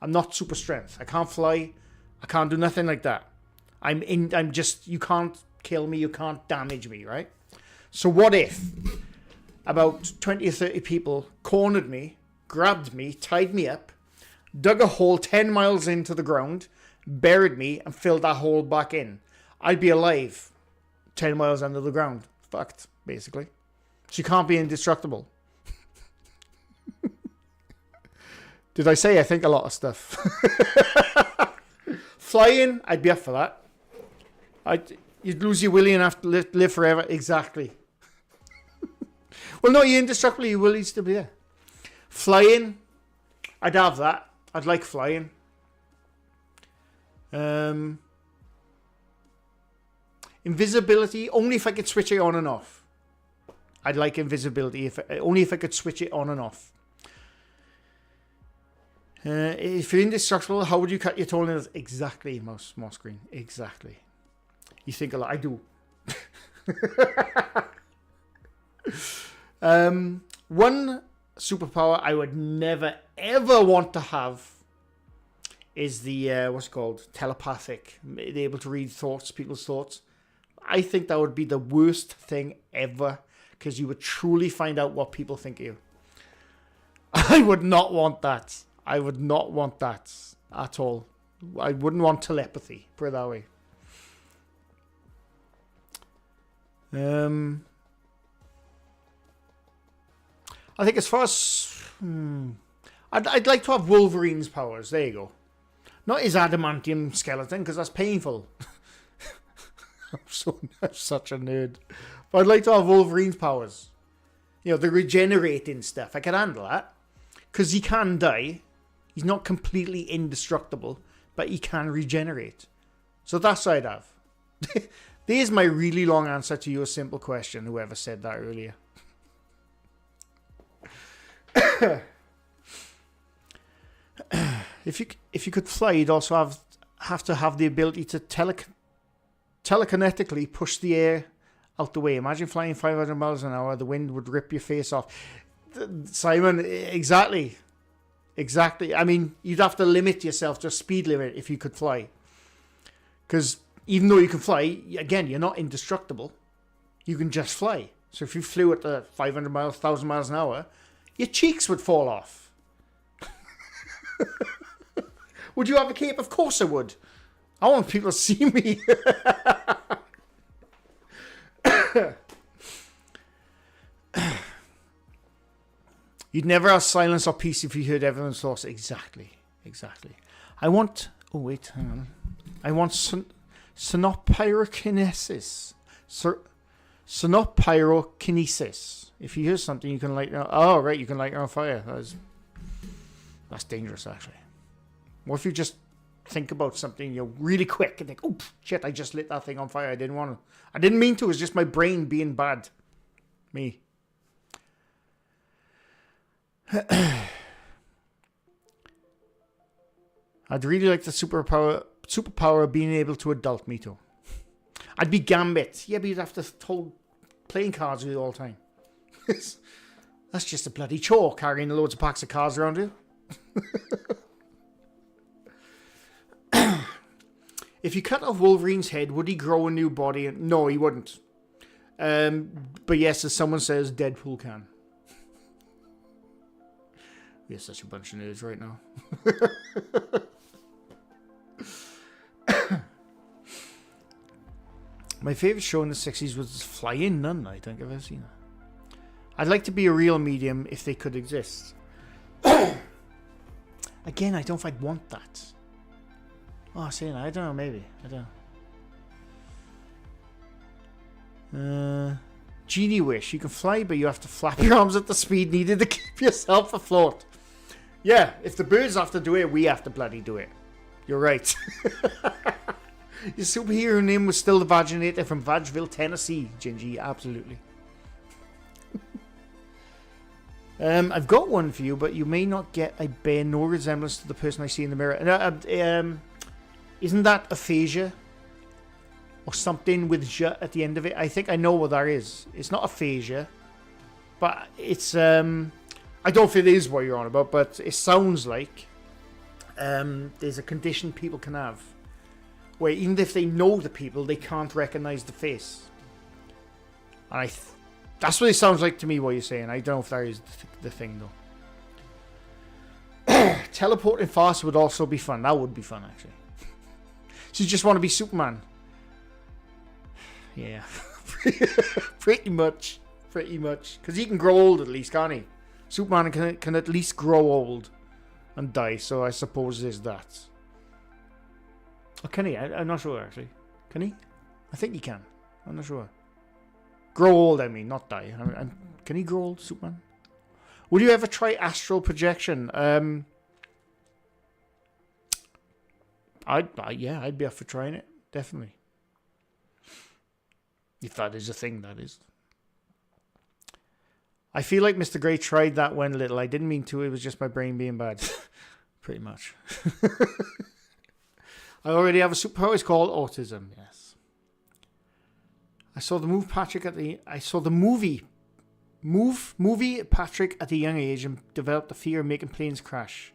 I'm not super strength. I can't fly. I can't do nothing like that. I'm just, you can't kill me. You can't damage me, right? So what if about 20 or 30 people cornered me, grabbed me, tied me up, dug a hole 10 miles into the ground, buried me, and filled that hole back in? I'd be alive 10 miles under the ground. Fucked, basically. So you can't be indestructible. Did I say I think a lot of stuff? Flying, I'd be up for that. You'd lose your willy and have to live forever. Exactly. Well, no, you're indestructible. Your will still be there. Flying, I'd have that. I'd like flying. Invisibility, only if I could switch it on and off. I'd like invisibility, only if I could switch it on and off. If you're indestructible, how would you cut your toenails? Exactly, mouse screen. Exactly. You think a lot. I do. One superpower I would never ever want to have is the what's it called, telepathic, able to read thoughts, people's thoughts. I think that would be the worst thing ever, because you would truly find out what people think of you. I would not want that. I would not want that at all. I wouldn't want telepathy, put it that way. I think as far as... I'd like to have Wolverine's powers. There you go. Not his adamantium skeleton, because that's painful. I'm such a nerd. But I'd like to have Wolverine's powers. You know, the regenerating stuff. I could handle that. Because he can die. He's not completely indestructible, but he can regenerate. So that's what I'd have. There's my really long answer to your simple question, whoever said that earlier. If you could fly, you'd also have to have the ability to telekinetically push the air out the way. Imagine flying 500 miles an hour. The wind would rip your face off. Simon, exactly. I mean, you'd have to limit yourself to a speed limit if you could fly. Because even though you can fly, again, you're not indestructible. You can just fly. So if you flew at the 500 miles, 1,000 miles an hour, your cheeks would fall off. Would you have a cape? Of course I would. I want people to see me. You'd never have silence or peace if you heard everyone's thoughts. Exactly. I want... Oh, wait, hang on. I want synopyrokinesis. Synopyrokinesis. If you hear something, you can light... Oh, right, you can light it on fire. That's dangerous, actually. What if you just think about something, you're really quick and think, oh, shit, I just lit that thing on fire. I didn't want to. I didn't mean to. It was just my brain being bad. Me. I'd really like the superpower of being able to adult me too. I'd be Gambit. Yeah, but you'd have to hold playing cards with you all the time. That's just a bloody chore, carrying loads of packs of cards around you. If you cut off Wolverine's head, would he grow a new body? No, he wouldn't. But yes, as someone says, Deadpool can. We're such a bunch of nerds right now. My favourite show in the 60s was Flying Nun. I think I've ever seen that. I'd like to be a real medium if they could exist. Again, I don't know if I'd want that. Oh, see, I don't know, maybe. I don't know. Genie Wish. You can fly, but you have to flap your arms at the speed needed to keep yourself afloat. Yeah, if the birds have to do it, we have to bloody do it. You're right. Your superhero name was still the Vaginator from Vagville, Tennessee, Gingy. Absolutely. I've got one for you, but you may not get. I bear no resemblance to the person I see in the mirror. Isn't that aphasia? Or something with j at the end of it? I think I know what that is. It's not aphasia. But it's... I don't know if it is what you're on about, but it sounds like there's a condition people can have. Where even if they know the people, they can't recognize the face. And that's what it sounds like to me, what you're saying. I don't know if that is the thing, though. Teleporting fast would also be fun. That would be fun, actually. So you just want to be Superman? Yeah. Pretty much. Pretty much. Because he can grow old at least, can't he? Superman can at least grow old and die, so I suppose there's that. Oh, can he? I'm not sure, actually. Can he? I think he can. I'm not sure. Grow old, I mean, not die. Can he grow old, Superman? Would you ever try astral projection? I'd be up for trying it. Definitely. If that is a thing, that is. I feel like MrGrey tried that when little. I didn't mean to. It was just my brain being bad. Pretty much. I already have a superpower. It's called autism. Yes. I saw the movie Patrick at a young age and developed the fear of making planes crash.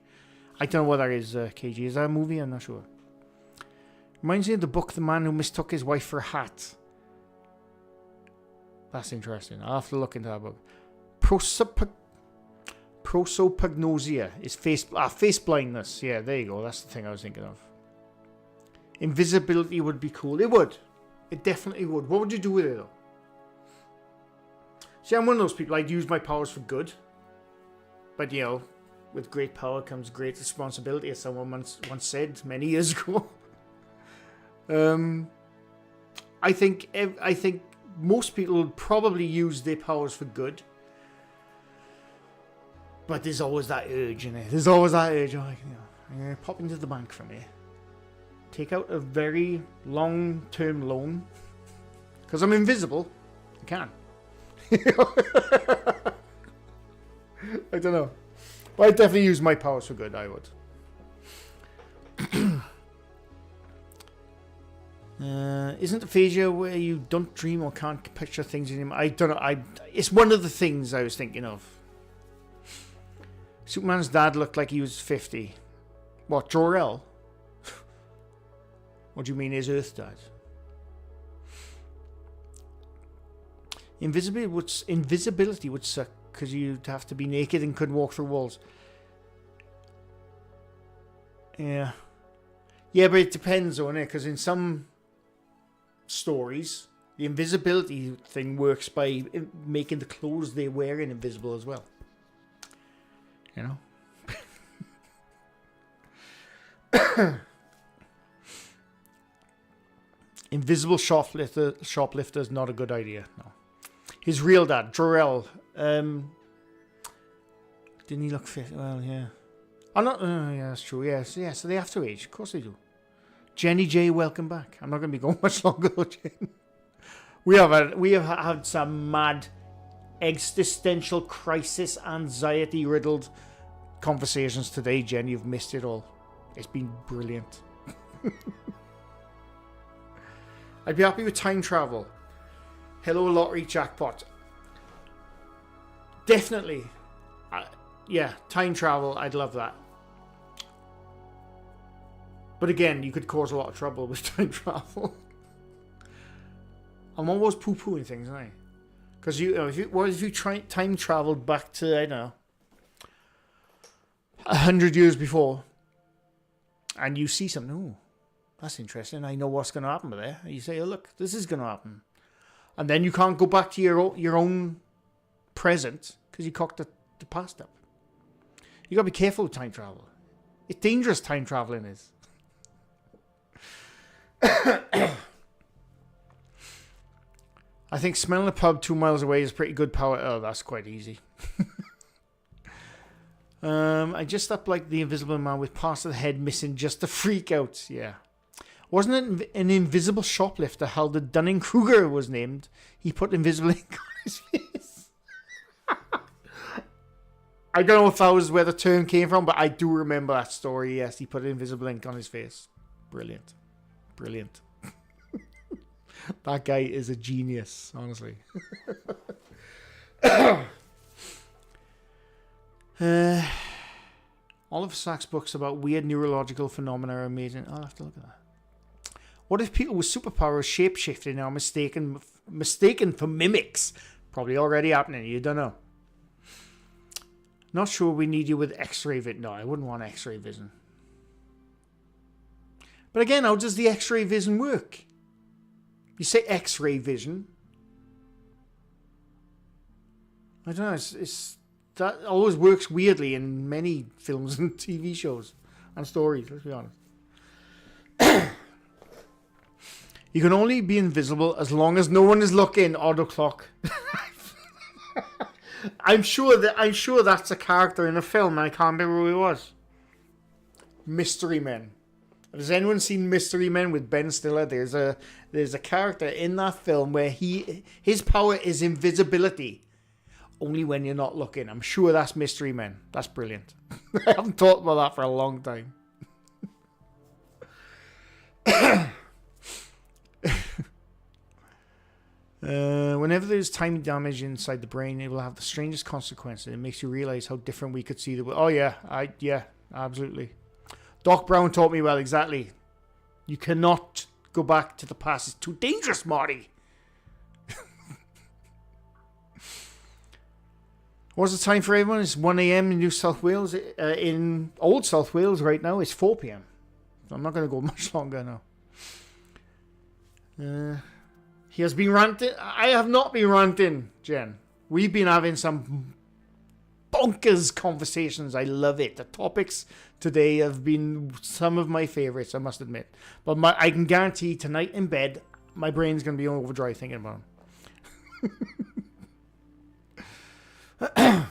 I don't know what that is, KG. Is that a movie? I'm not sure. Reminds me of the book The Man Who Mistook His Wife for a Hat. That's interesting. I'll have to look into that book. Prosopagnosia is face blindness. Yeah, there you go. That's the thing I was thinking of. Invisibility would be cool. It would. It definitely would. What would you do with it, though? See, I'm one of those people. I'd use my powers for good. But, you know, with great power comes great responsibility, as someone once said many years ago. I think most people would probably use their powers for good. But there's always that urge in it. There's always that urge. Like, you know, I'm going to pop into the bank from here. Take out a very long-term loan. Because I'm invisible. I can. I don't know. But I'd definitely use my powers for good. I would. Isn't aphasia where you don't dream or can't picture things in him? I don't know. It's one of the things I was thinking of. Superman's dad looked like he was 50. What, Jor-El? What do you mean his Earth dad? Invisibility would suck because you'd have to be naked and couldn't walk through walls. Yeah. Yeah, but it depends on it, because in some stories, the invisibility thing works by making the clothes they're wearing invisible as well. You know? Invisible shoplifter is not a good idea. No. His real dad, Jor-El, didn't he look fit? Well, yeah. I'm not. Yeah, that's true. Yes, yeah. So they have to age. Of course they do. Jenny J, welcome back. I'm not going to be going much longer, though, Jen. We have had some mad existential crisis, anxiety riddled conversations today, Jen. You've missed it all. It's been brilliant. I'd be happy with time travel. Hello, lottery jackpot. Definitely. Yeah, time travel. I'd love that. But again, you could cause a lot of trouble with time travel. I'm always poo-pooing things, aren't I? Because what if you time traveled back to, I don't know, 100 years before, and you see something, oh, that's interesting, I know what's going to happen there. And you say, oh, look, this is going to happen. And then you can't go back to your own present because you cocked the past up. You got to be careful with time travel. It's dangerous, time traveling is. I think smelling a pub 2 miles away is pretty good power. Oh, that's quite easy. I just up like the Invisible Man with parts of the head missing just to freak out. Yeah. Wasn't it an invisible shoplifter how the Dunning-Kruger was named? He put invisible ink on his face. I don't know if that was where the term came from, but I do remember that story. Yes, he put invisible ink on his face. Brilliant. Brilliant. That guy is a genius, honestly. Oliver Sacks' books about weird neurological phenomena are amazing. I'll have to look at that. What if people with superpowers shape-shifting are mistaken for mimics? Probably already happening. You don't know. Not sure we need you with X-ray vision. No, I wouldn't want X-ray vision. But again, how does the X-ray vision work? You say X-ray vision. I don't know. It's that always works weirdly in many films and TV shows and stories. Let's be honest. You can only be invisible as long as no one is looking. Auto clock. I'm sure that's a character in a film, and I can't remember who it was. Mystery Men. Has anyone seen Mystery Men with Ben Stiller? There's a character in that film where his power is invisibility, only when you're not looking. I'm sure that's Mystery Men. That's brilliant. I haven't thought about that for a long time. Whenever there's time damage inside the brain, it will have the strangest consequences. It makes you realize how different we could see the world. Oh yeah, absolutely. Doc Brown taught me well, exactly. You cannot go back to the past. It's too dangerous, Marty. What's the time for everyone? It's 1 a.m. in New South Wales. In Old South Wales right now, it's 4 p.m. So I'm not going to go much longer now. He has been ranting. I have not been ranting, Jen. We've been having some bonkers conversations. I love it. The topics today have been some of my favorites, I must admit. But I can guarantee tonight in bed, my brain's going to be on overdrive thinking about them.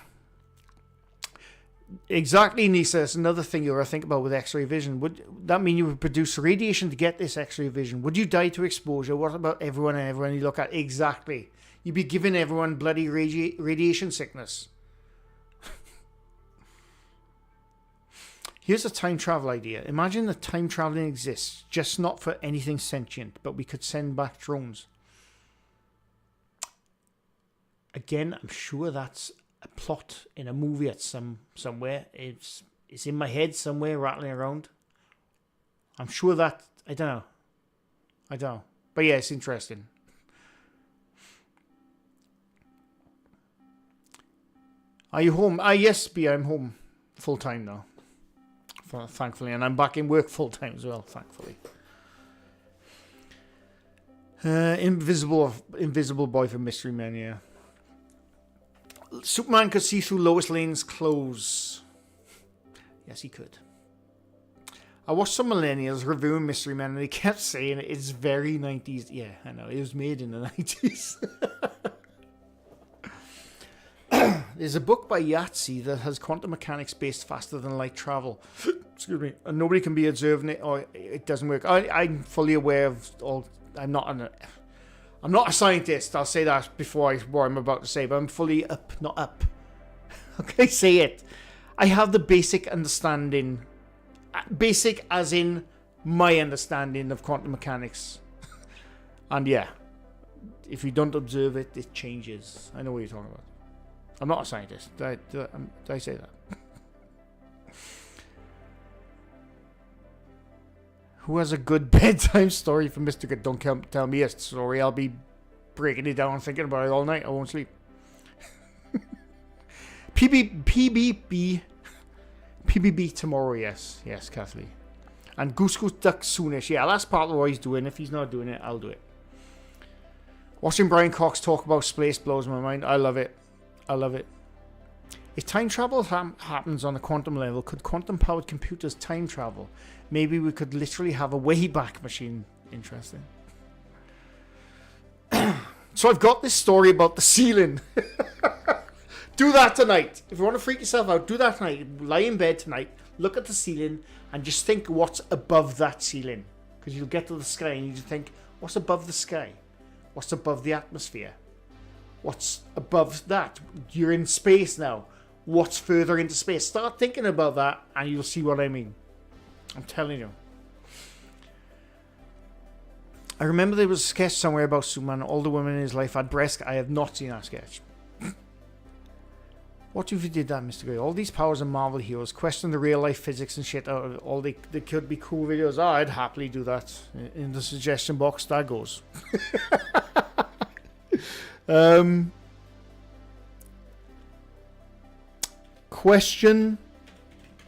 Exactly, Nisa. It's another thing you ever think about with X-ray vision. Would that mean you would produce radiation to get this X-ray vision? Would you die to exposure? What about everyone and everyone you look at? Exactly. You'd be giving everyone bloody radiation sickness. Here's a time travel idea. Imagine that time traveling exists, just not for anything sentient, but we could send back drones. Again, I'm sure that's a plot in a movie at somewhere. It's in my head somewhere, rattling around. I'm sure that I don't know. But yeah, it's interesting. Are you home? Yes, B, I'm home full time now. Thankfully, and I'm back in work full time as well. Thankfully. Invisible boy from Mystery Men. Yeah. Superman could see through Lois Lane's clothes. Yes, he could. I watched some millennials reviewing Mystery Men, and they kept saying it's very 90s. Yeah, I know. It was made in the 90s. There's a book by Yahtzee that has quantum mechanics based faster than light travel. Excuse me. And nobody can be observing it, or it doesn't work. I'm fully aware of all. I'm not a scientist. I'll say that before what I'm about to say, but I'm fully not up. Okay, say it. I have the basic understanding. Basic as in my understanding of quantum mechanics. And yeah, if you don't observe it, it changes. I know what you're talking about. I'm not a scientist. Did I say that? Who has a good bedtime story for Mr. Good? Don't tell me a story. I'll be breaking it down and thinking about it all night. I won't sleep. PBB tomorrow, yes. Yes, Kathleen. And Goose Duck soonish. Yeah, that's part of what he's doing. If he's not doing it, I'll do it. Watching Brian Cox talk about space blows my mind. I love it. If time travel happens on a quantum level, could quantum-powered computers time travel? Maybe we could literally have a Wayback Machine. Interesting. So I've got this story about the ceiling. Do that tonight. If you want to freak yourself out, do that tonight. Lie in bed tonight, look at the ceiling, and just think what's above that ceiling. Because you'll get to the sky and you just think, what's above the sky? What's above the atmosphere? What's above that? You're in space now. What's further into space? Start thinking about that and you'll see what I mean. I'm telling you. I remember there was a sketch somewhere about Superman. All the women in his life had breasts. I have not seen that sketch. What if you did that, MrGrey? All these powers of Marvel heroes question the real life physics and shit. All they could be cool videos. Oh, I'd happily do that. In the suggestion box, that goes. Question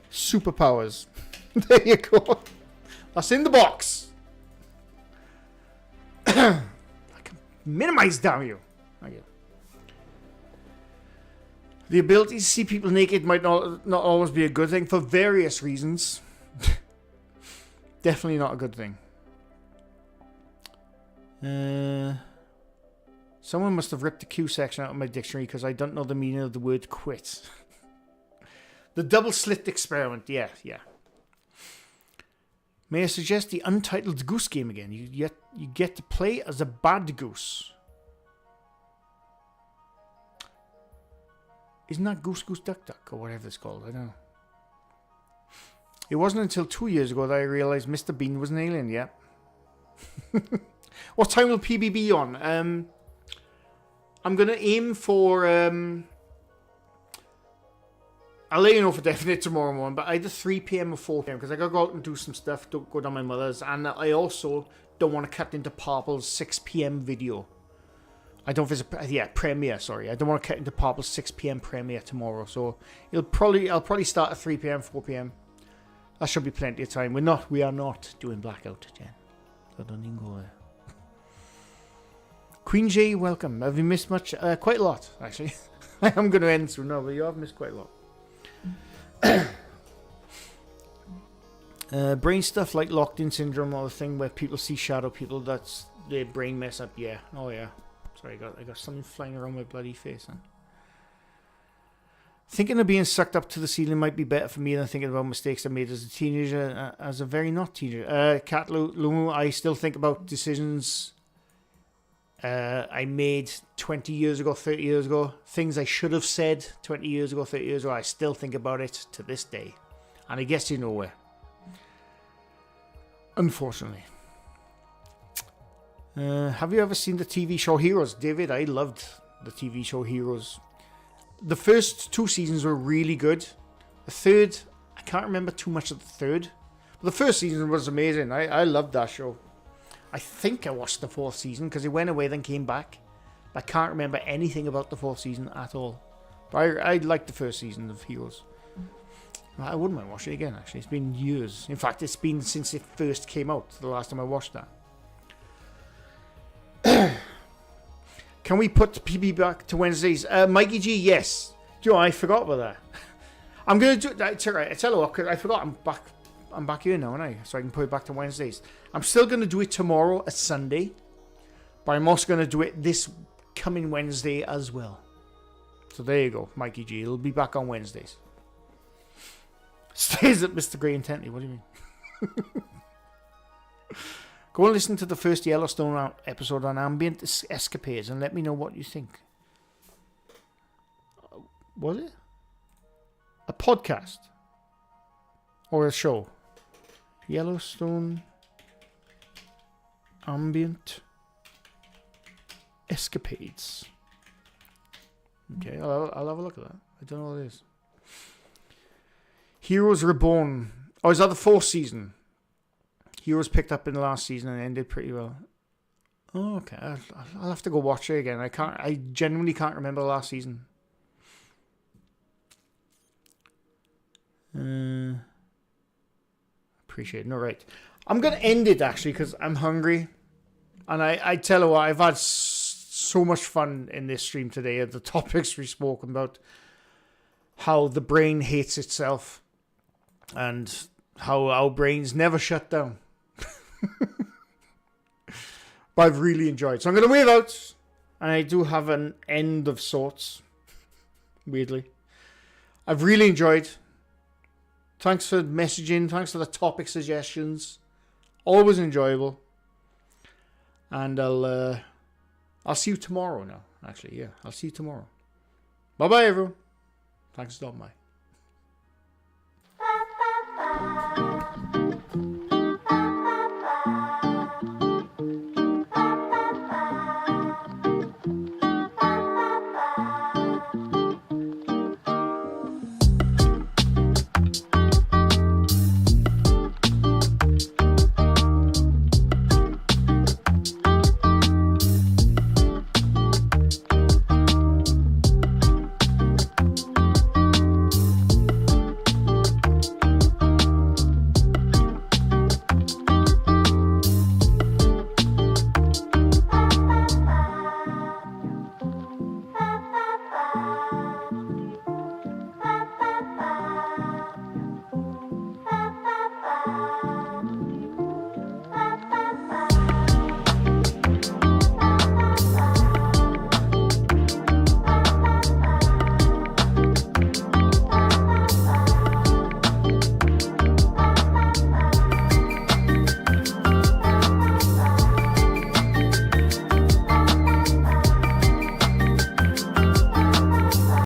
superpowers. There you go. That's in the box. I can minimize, damn you. Thank you. The ability to see people naked might not always be a good thing for various reasons. Definitely not a good thing. Someone must have ripped the Q section out of my dictionary because I don't know the meaning of the word quit. The double slit experiment. Yeah. May I suggest the Untitled Goose Game again? You get to play as a bad goose. Isn't that Goose Goose Duck Duck or whatever it's called? I don't know. It wasn't until 2 years ago that I realised Mr. Bean was an alien. Yeah. What time will PB be on? I'm going to aim for... I'll let you know for definite tomorrow morning, but either 3 p.m. or 4 p.m. because I got to go out and do some stuff, don't go down my mother's, and I also don't want to cut into Parple's 6 p.m. video. I don't visit, premiere, sorry. I don't want to cut into Parple's 6 p.m. premiere tomorrow, so I'll probably start at 3 p.m., 4 p.m. That should be plenty of time. We are not doing Blackout, Jen. So don't even go there. Queen J, welcome. Have you missed much? Quite a lot, actually. I am going to end soon, no, but you have missed quite a lot. Brain stuff like locked-in syndrome or the thing where people see shadow people, that's their brain mess up. Yeah. Oh yeah. Sorry, I got something flying around my bloody face. Huh? Thinking of being sucked up to the ceiling might be better for me than thinking about mistakes I made as a teenager. As a very not teenager. Cat Lumu, I still think about decisions I made 20 years ago, 30 years ago. Things I should have said 20 years ago, 30 years ago. I still think about it to this day. And it gets you nowhere. Unfortunately. Have you ever seen the TV show Heroes? David, I loved the TV show Heroes. The first 2 seasons were really good. The third, I can't remember too much of the third. But the first season was amazing. I loved that show. I think I watched the 4th season because it went away then came back. I can't remember anything about the 4th season at all. But I liked the first season of Heroes. I wouldn't mind watching it again, actually. It's been years. In fact, it's been since it first came out, the last time I watched that. Can we put PB back to Wednesdays? Mikey G, yes. Do you know, I forgot about that. I'm going to do it. It's alright. I tell you what, I forgot I'm back here now, aren't I? So I can put it back to Wednesdays. I'm still going to do it tomorrow, a Sunday. But I'm also going to do it this coming Wednesday as well. So there you go, Mikey G. It'll be back on Wednesdays. Stays at MrGrey intently. What do you mean? Go and listen to the first Yellowstone episode on ambient escapades and let me know what you think. Was it? A podcast? Or a show? Yellowstone ambient escapades. Okay, I'll have a look at that. I don't know what it is. Heroes Reborn. Oh, is that the 4th season? Heroes picked up in the last season and ended pretty well. Oh, okay. I'll have to go watch it again. I genuinely can't remember the last season. Appreciate it. No, right. I'm going to end it, actually, because I'm hungry. And I tell you what, I've had so much fun in this stream today at the topics we've spoken about. How the brain hates itself. And how our brains never shut down. But I've really enjoyed. So I'm going to wave out. And I do have an end of sorts. Weirdly. I've really enjoyed. Thanks for messaging. Thanks for the topic suggestions. Always enjoyable. And I'll see you tomorrow now. Actually, yeah. I'll see you tomorrow. Bye-bye, everyone. Thanks for stopping by.